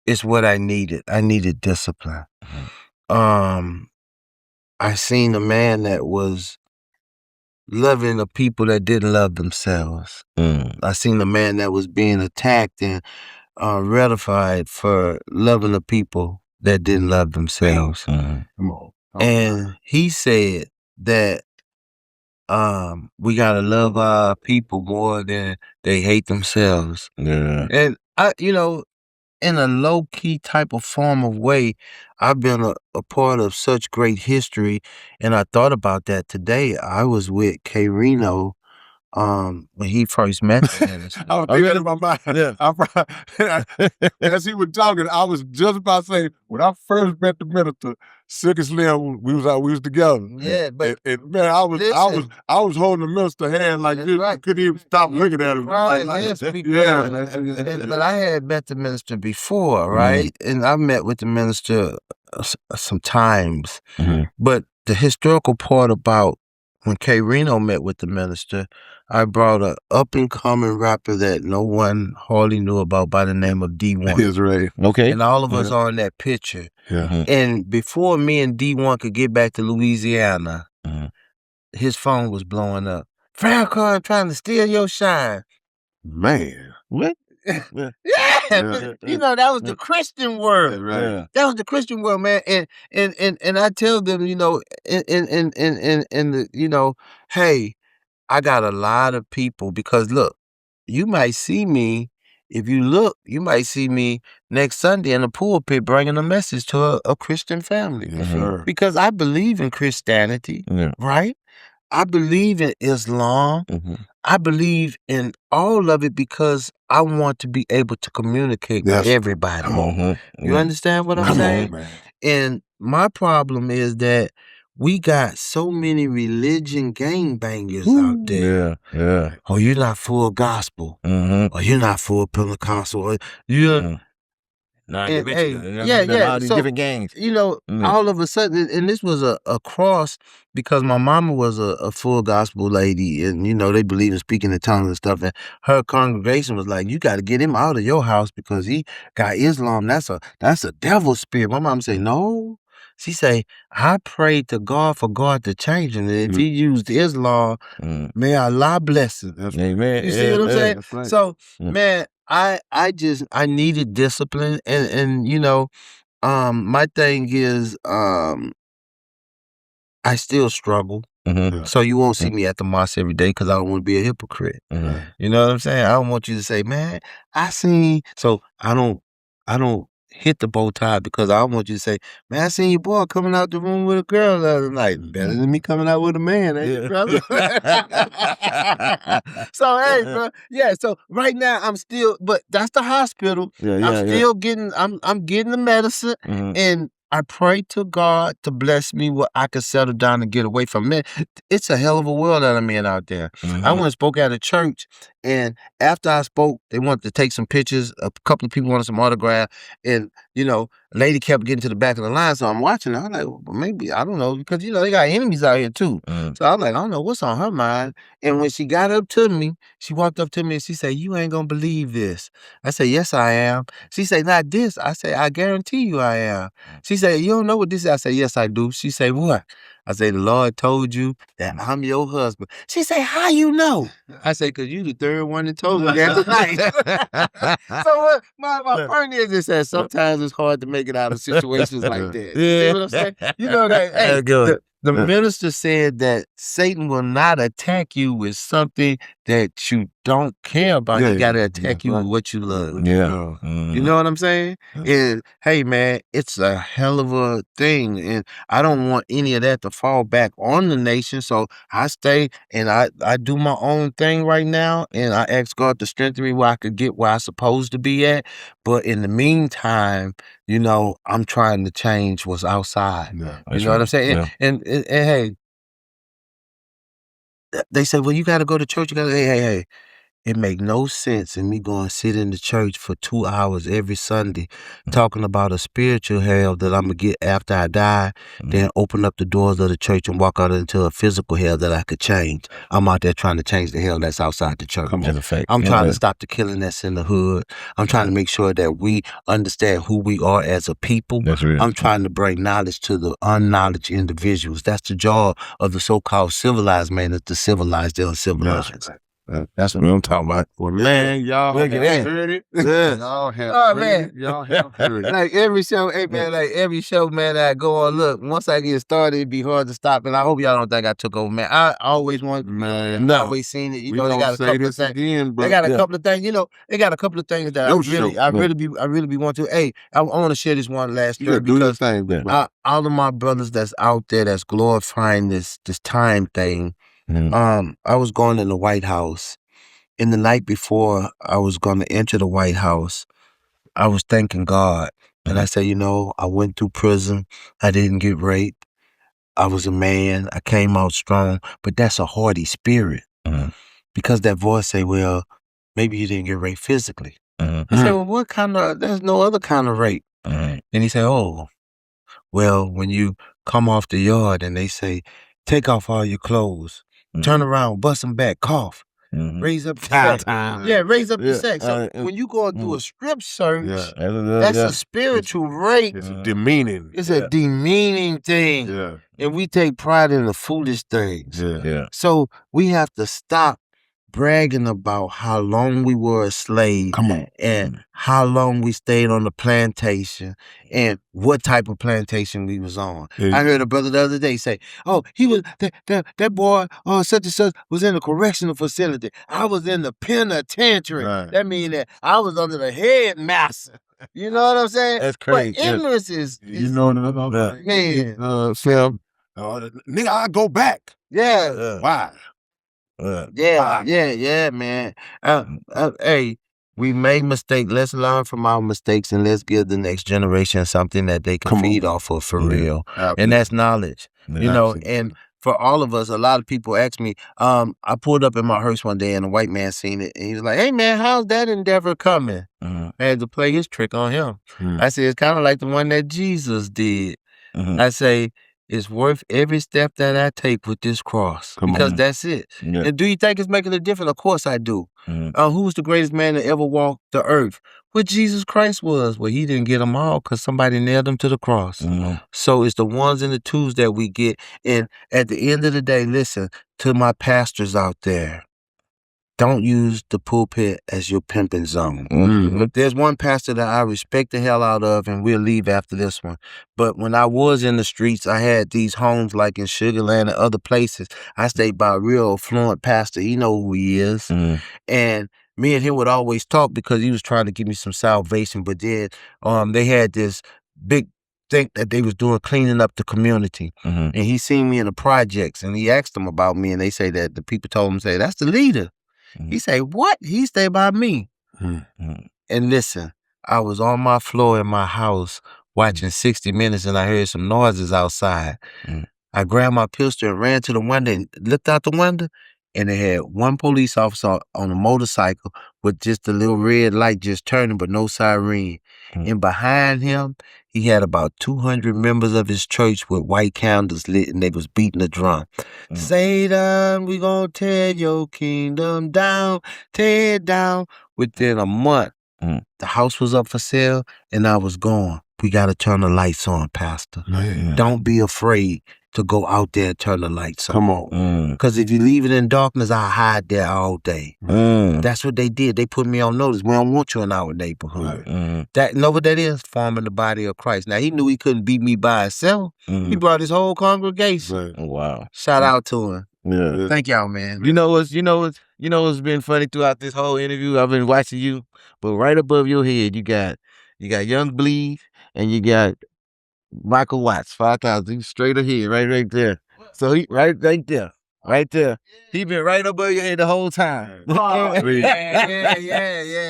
is what I needed. I needed discipline. I seen a man that was loving the people that didn't love themselves. I seen a man that was being attacked and ratified for loving the people that didn't love themselves. Come on. And he said that we gotta love our people more than they hate themselves. Yeah. And I, in a low key type of form of way, I've been a part of such great history, and I thought about that today. I was with K. Reno when he first met the minister. I was thinking in my mind. Yeah. As he was talking, I was just about to say, when I first met the minister, Silky Slim, we was together. Yeah, but and man, I was holding the minister's hand like this. right. I couldn't even stop looking at him. Right, Like, let's be yeah. but I had met the minister before, right? And I met with the minister sometimes. But the historical part about when K. Reno met with the minister, I brought a up-and-coming rapper that no one hardly knew about by the name of D1. That's right. Okay. And all of us are in that picture. Yeah. And before me and D1 could get back to Louisiana, his phone was blowing up. Farrakhan trying to steal your shine. Man. What? Yeah. Yeah. That was the Christian word. Right. That was the Christian word, man. And I tell them, in the, hey, I got a lot of people because look, you might see me, if you look, you might see me next Sunday in the pulpit bringing a message to a Christian family. Yes, sir. Because I believe in Christianity, right? I believe in Islam. I believe in all of it because I want to be able to communicate with everybody. Come on. You understand what I'm Come saying? on, man. And my problem is that we got so many religion gangbangers out there. Yeah. Oh, you're not full gospel. Or you're not full Pentecostal. Or Nah, And, they hey, yeah. All these so, different gangs. you know, all of a sudden, and this was a cross because my mama was a full gospel lady, and you know they believe in speaking in tongues and stuff. And her congregation was like, "You got to get him out of your house because he got Islam. That's a devil spirit." My mom say, "No." She say, "I prayed to God for God to change him. And if he used Islam, may Allah bless him." Amen. You see what I'm saying? That's right. So, man, I needed discipline, and you know, my thing is, I still struggle. So you won't see me at the mosque every day because I don't want to be a hypocrite. You know what I'm saying? I don't want you to say, "Man, I seen." So I don't hit the bow tie because I want you to say, "Man, I seen your boy coming out the room with a girl the other night. Better than me coming out with a man, ain't it, brother?" So hey, bro, yeah. So right now I'm still, but that's the hospital. I'm still getting, I'm getting the medicine, and I pray to God to bless me where I can settle down and get away from it. It's a hell of a world that I'm in out there. I went and spoke at a church, and after I spoke, they wanted to take some pictures. A couple of people wanted some autograph, and you know, a lady kept getting to the back of the line, so I'm watching her. I'm like, well, maybe, I don't know, because you know they got enemies out here too. So I'm like, I don't know what's on her mind. And when she got up to me, she walked up to me and she said, "You ain't gonna believe this." I said, "Yes, I am." She said, "Not this." I said, "I guarantee you I am." She said, "You don't know what this is?" I said, "Yes, I do." She said, "What?" I said, "The Lord told you that I'm your husband." She said, "How you know?" I said, "Because you the third one that told me that tonight." So my point is just that sometimes it's hard to make it out of situations like that. You see what I'm saying? You know that, hey, the minister said that Satan will not attack you with something that you don't care about. He got to attack you with what you love. You know what I'm saying? And hey, man, it's a hell of a thing. And I don't want any of that to fall back on the nation. So I stay and I do my own thing right now. And I ask God to strengthen me where I could get where I'm supposed to be at. But in the meantime, you know, I'm trying to change what's outside. You know what I'm saying? And hey, they say, "Well, you got to go to church." You got to, hey. It make no sense in me going to sit in the church for 2 hours every Sunday talking about a spiritual hell that I'm going to get after I die, then open up the doors of the church and walk out into a physical hell that I could change. I'm out there trying to change the hell that's outside the church. I'm trying to stop the killing that's in the hood. I'm trying to make sure that we understand who we are as a people. I'm trying to bring knowledge to the unknowledge individuals. That's the job of the so-called civilized man, is to civilize the uncivilized. That's what I'm talking about. Well, man, y'all Look at that. heard it. Y'all have heard it. Like every show, hey man, like every show, man, that I go on, look, once I get started, it'd be hard to stop. And I hope y'all don't think I took over, man. I always want, Man, always seen it. You know, they got a couple of things. Again, They got a couple of things, you know, they got a couple of things that I really be wanting to. Hey, I want to share this one last story because all of my brothers that's out there that's glorifying this time thing. I was going in the White House. In the night before I was going to enter the White House, I was thanking God. And I said, you know, I went through prison. I didn't get raped. I was a man. I came out strong. But that's a haughty spirit. Because that voice say, well, maybe you didn't get raped physically. I said, well, what kind of, there's no other kind of rape. And he said, oh, well, when you come off the yard and they say, take off all your clothes. Turn around, bust them back, cough, raise up the sex. Yeah, raise up the sex. So when you go and do a strip search, that's a spiritual rape. It's demeaning. It's a demeaning thing. And we take pride in the foolish things. So we have to stop bragging about how long we were a slave. And how long we stayed on the plantation and what type of plantation we was on. I heard a brother the other day say, oh, he was, that boy, such and such was in a correctional facility. I was in the penitentiary. That means that I was under the headmaster. You know what I'm saying? That's crazy. But ignorance is you know what I'm saying? Man. Sam, nigga, I go back. Why? Yeah, man. Hey, we made mistakes. Let's learn from our mistakes and let's give the next generation something that they can feed off of for real. And that's knowledge. You know, and for all of us, a lot of people ask me, I pulled up in my hearse one day and a white man seen it and he was like, hey man, how's that endeavor coming? I had to play his trick on him. I said, it's kind of like the one that Jesus did. I say, it's worth every step that I take with this cross because that's it. Yeah. And do you think it's making a difference? Of course I do. Who was the greatest man that ever walked the earth? What Jesus Christ was. Well, he didn't get them all because somebody nailed him to the cross. So it's the ones and the twos that we get. And at the end of the day, listen, to my pastors out there, don't use the pulpit as your pimping zone. There's one pastor that I respect the hell out of, and we'll leave after this one. But when I was in the streets, I had these homes like in Sugar Land and other places. I stayed by a real affluent pastor. He know who he is. And me and him would always talk because he was trying to give me some salvation. But then they had this big thing that they was doing cleaning up the community. And he seen me in the projects, and he asked them about me, and they say that the people told him, say, that's the leader. He say, what? He stay by me. And listen, I was on my floor in my house watching 60 Minutes and I heard some noises outside. I grabbed my pistol and ran to the window and looked out the window, and they had one police officer on a motorcycle with just a little red light just turning but no siren. And behind him, he had about 200 members of his church with white candles lit, and they was beating the drum. Satan, we gonna tear your kingdom down, tear it down. Within a month, the house was up for sale, and I was gone. We gotta turn the lights on, Pastor. Don't be afraid to go out there and turn the lights on. Come on. Because if you leave it in darkness, I'll hide there all day. That's what they did. They put me on notice. We don't want you in our neighborhood. That know what that is? Forming the body of Christ. Now, he knew he couldn't beat me by himself. He brought his whole congregation. Wow. Shout out to him. Yeah. Thank y'all, man. You know what's been funny throughout this whole interview? I've been watching you, but right above your head, you got Young Bleed and you got Michael Watts, 5,000. He's straight ahead, right there. So he right there. He been right above your head the whole time. Yeah.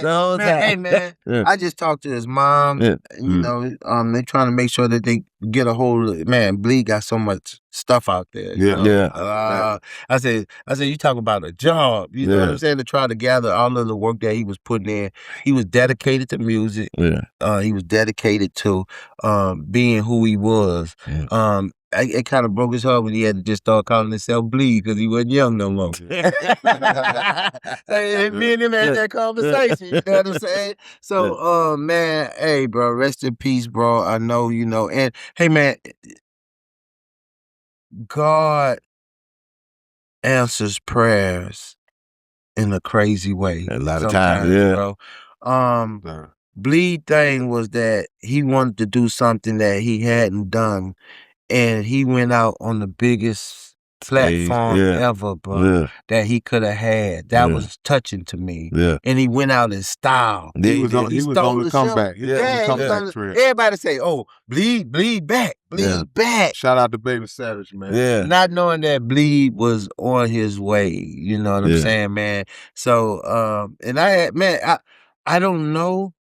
The whole time. Hey, man, I just talked to his mom. You know, they trying to make sure that they get a hold of it. Man, Bleed got so much stuff out there. You know? I said, you talk about a job. You know what I'm saying? To try to gather all of the work that he was putting in. He was dedicated to music. He was dedicated to being who he was. It kind of broke his heart when he had to just start calling himself Bleed because he wasn't young no more. Me and him had that conversation, you know what I'm saying? So, man, hey, bro, rest in peace, bro. I know, you know. And, hey, man, God answers prayers in a crazy way. A lot of times, bro. Bleed thing was that he wanted to do something that he hadn't done. And he went out on the biggest platform ever, bro, that he could have had. That was touching to me. And he went out in style. He was on the comeback. Everybody say, oh, bleed back, bleed back. Shout out to Baby Savage, man. Not knowing that Bleed was on his way. You know what I'm saying, man? So, and I don't know,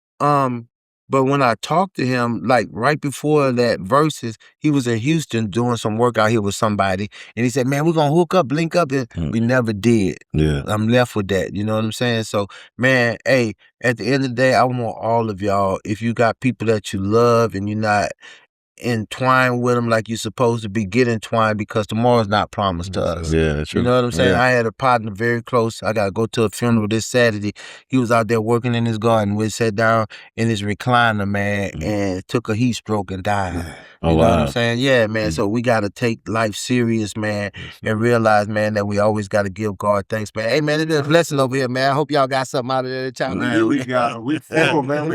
but when I talked to him, like right before that Versus, he was in Houston doing some work out here with somebody. And he said, man, we're going to hook up, link up. And we never did. I'm left with that. You know what I'm saying? So, man, hey, at the end of the day, I want all of y'all, if you got people that you love and you're not entwined with them like you're supposed to be, get entwined because tomorrow's not promised to us. That's true. You know what I'm saying? I had a partner very close. I got to go to a funeral this Saturday. He was out there working in his garden. We sat down in his recliner, man, and took a heat stroke and died. You know what I'm saying? Yeah, man. So we got to take life serious, man, and realize, man, that we always got to give God thanks, man. Hey, man, it's a blessing over here, man. I hope y'all got something out of there that y'all Man, we full, man.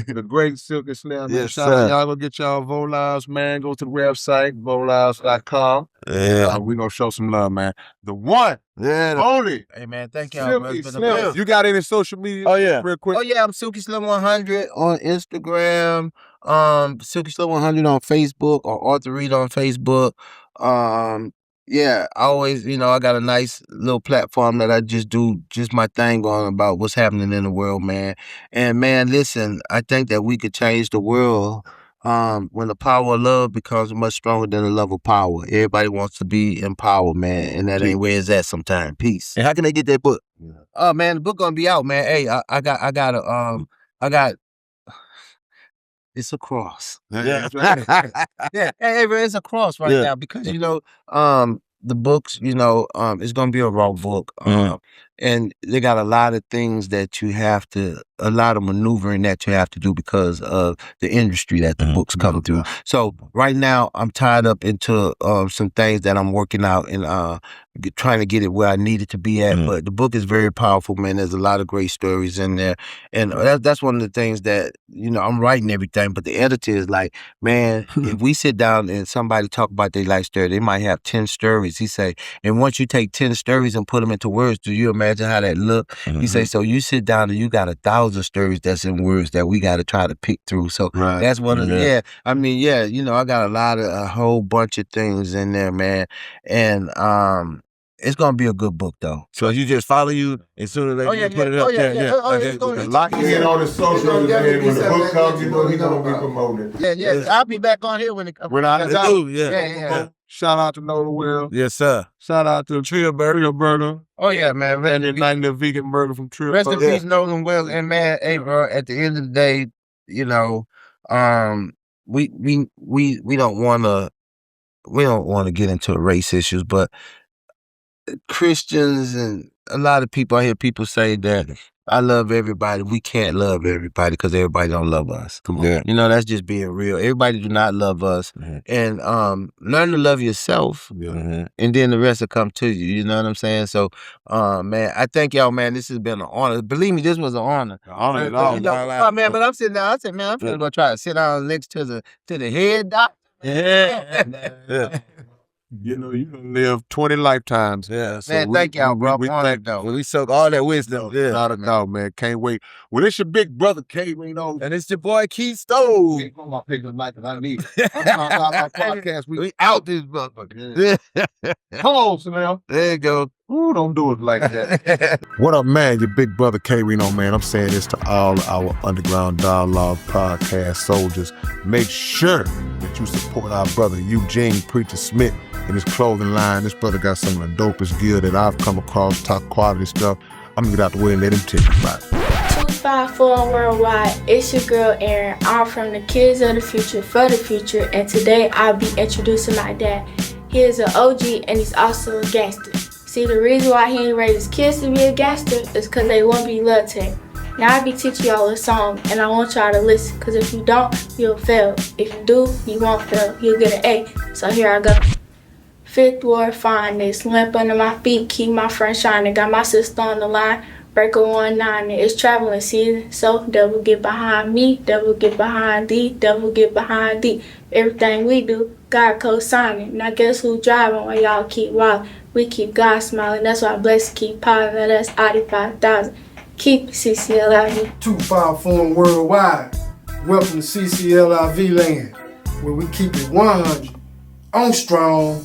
The great Silky Slim. Yes, Shout out, y'all go get y'all Volives, man. Go to the website, volives.com. We're going to show some love, man. The one, only. Hey, man, thank y'all, bro. Silky Slim. You got any social media? Real quick. Oh, yeah, I'm Silky Slim 100 on Instagram. Silky Slim 100 on Facebook, or Arthur Reed on Facebook. Yeah, I always, you know, I got a nice little platform that I just do just my thing on about what's happening in the world, man. And, man, listen, I think that we could change the world when the power of love becomes much stronger than the love of power. Everybody wants to be empowered, man, and that ain't where it's at sometimes. Peace. And how can they get that book? Oh man, the book gonna be out, man. Hey, I got it's a cross. Yeah. Yeah, hey, bro, it's a cross right now because the books, it's gonna be a raw book, and they got a lot of things that a lot of maneuvering that you have to do because of the industry that the books come through. So right now, I'm tied up into some things that I'm working out and trying to get it where I need it to be at. But the book is very powerful, man. There's a lot of great stories in there, and that's one of the things that I'm writing everything, but the editor is like, man, if we sit down and somebody talk about their life story, they might have 10 stories. He say, and once you take 10 stories and put them into words, do you imagine how that look? He say, so you sit down and you got 1,000 stories that's in words that we got to try to pick through. So that's one of the, I got a whole bunch of things in there, man. And it's gonna be a good book though. So you just follow you as soon as they put it up there. Lock in on the socials, and when the book comes, he's gonna be promoted. Yeah. I'll be back on here when it comes. When I Yeah. Shout out to Nola Will. Yes, sir. Shout out to Trill Burger. Oh yeah, man. And enlightening the vegan burger from Trill. Rest in peace, Nolan Wells. And man, hey, bro. At the end of the day, we don't want to get into race issues, but Christians and a lot of people, I hear people say that I love everybody. We can't love everybody because everybody don't love us. Come on. That's just being real. Everybody do not love us. And learn to love yourself. And then the rest will come to you. You know what I'm saying? So, man, I thank y'all, man. This has been an honor. Believe me, this was an honor. Honor at all. Man, but I'm sitting down. I said, man, I'm going to try to sit down next to the head doctor. Yeah. You can live 20 lifetimes. Yeah. So man, thank y'all, bro. We soak all that wisdom. Yeah. Not a doubt, man. Can't wait. Well, it's your big brother, K-Reno. And it's your boy, Keith Stove. I'm going to pick the mic that I need. I'm talking about my podcast. We out this motherfucker. Come on, Chanel. There you go. Ooh, don't do it like that. What up, man? Your big brother, K-Reno, man. I'm saying this to all our Underground Dialogue podcast soldiers. Make sure that you support our brother, Eugene Preacher Smith, in his clothing line. This brother got some of the dopest gear that I've come across, top quality stuff. I'm gonna get out the way and let him tell you about it. 254 Worldwide, it's your girl Erin. I'm from the Kids of the Future for the Future, and today I'll be introducing my dad. He is an OG and he's also a gangster. See, the reason why he ain't raised his kids to be a gangster is because they won't be love tech. Now I'll be teaching y'all a song and I want y'all to listen, because if you don't, you'll fail. If you do, you won't fail. You'll get an A. So here I go. Fifth ward finest, lamp under my feet, keep my front shining. Got my sister on the line, breaker 19. It's traveling season, so devil get behind me, devil get behind thee, devil get behind thee. Everything we do, God co-signing. Now guess who driving while y'all keep wildin'? We keep God smiling, that's why blessed keep piling. Now that's 85,000. Keep CCLIV. 254 Worldwide. Welcome to CCLIV land, where we keep it 100 on strong.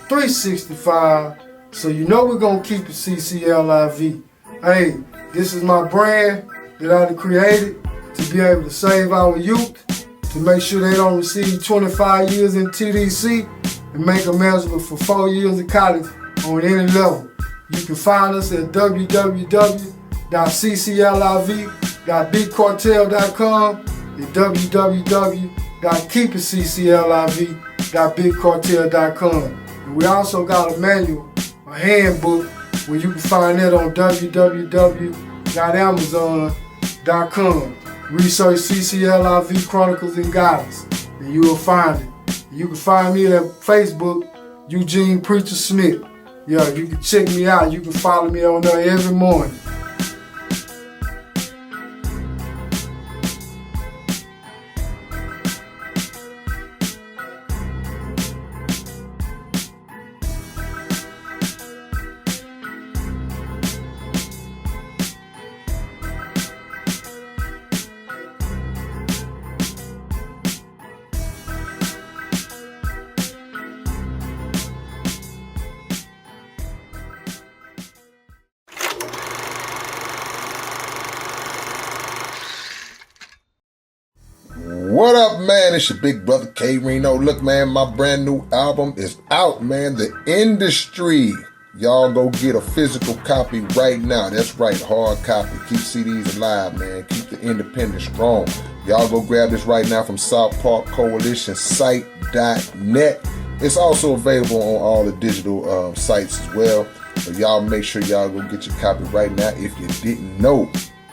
365, so we're gonna keep it CCLIV. Hey, this is my brand that I created to be able to save our youth, to make sure they don't receive 25 years in TDC and make them eligible for 4 years of college on any level. You can find us at www.ccliv.bigcartel.com and www.keepitccliv.bigcartel.com. We also got a manual, a handbook, where you can find that on www.amazon.com. Research CCLIV Chronicles and Guidance, and you will find it. You can find me at Facebook, Eugene Preacher Smith. Yeah, you can check me out. You can follow me on there every morning. What up, man? It's your big brother K Reno. Look, man, my brand new album is out, man. The Industry. Y'all go get a physical copy right now. That's right, hard copy. Keep CDs alive, man. Keep the independent strong. Y'all go grab this right now from South Park Coalition site.net. It's also available on all the digital sites as well. So y'all make sure y'all go get your copy right now if you didn't know.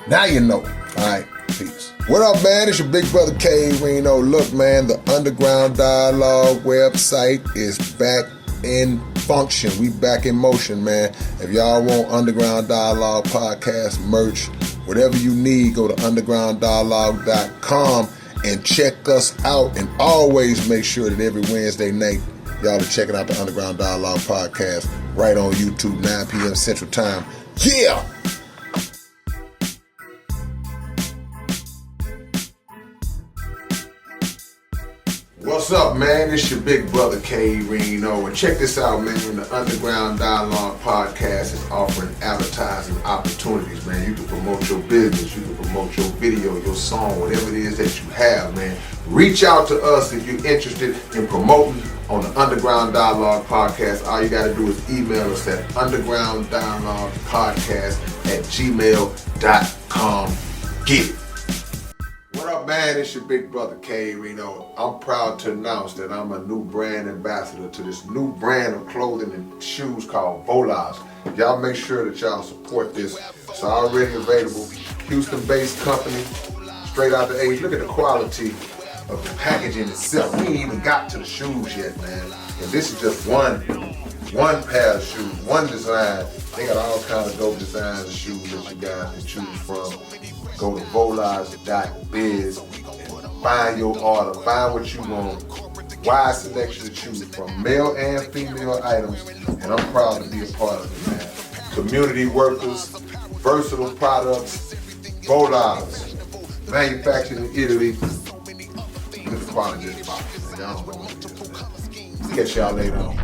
Now you know. All right, peace. What up, man? It's your big brother K Reno. Look, man, the Underground Dialogue website is back in function. We back in motion, man. If y'all want Underground Dialogue podcast merch, whatever you need, go to undergrounddialogue.com and check us out. And always make sure that every Wednesday night, y'all are checking out the Underground Dialogue podcast right on YouTube, 9 p.m. Central Time. Yeah! What's up, man? It's your big brother K Reno, and check this out, man. The Underground Dialogue podcast is offering advertising opportunities, man. You can promote your business, you can promote your video, your song, whatever it is that you have, man. Reach out to us if you're interested in promoting on the Underground Dialogue podcast. All you gotta do is email us at undergrounddialoguepodcast@gmail.com. Get it. What up, man? It's your big brother K Reno. I'm proud to announce that I'm a new brand ambassador to this new brand of clothing and shoes called Volas. Y'all make sure that y'all support this. It's already available. Houston-based company, straight out the A. Look at the quality of the packaging itself. We ain't even got to the shoes yet, man. And this is just one pair of shoes, one design. They got all kinds of dope designs of shoes that you guys can choose from. Go to volas.biz and find your order, find what you want. Wide selection to choose from, male and female items, and I'm proud to be a part of it, man. Community workers, versatile products, Volas, manufactured in Italy. Look at the quality of this box. Y'all don't know what it is. Catch y'all later on.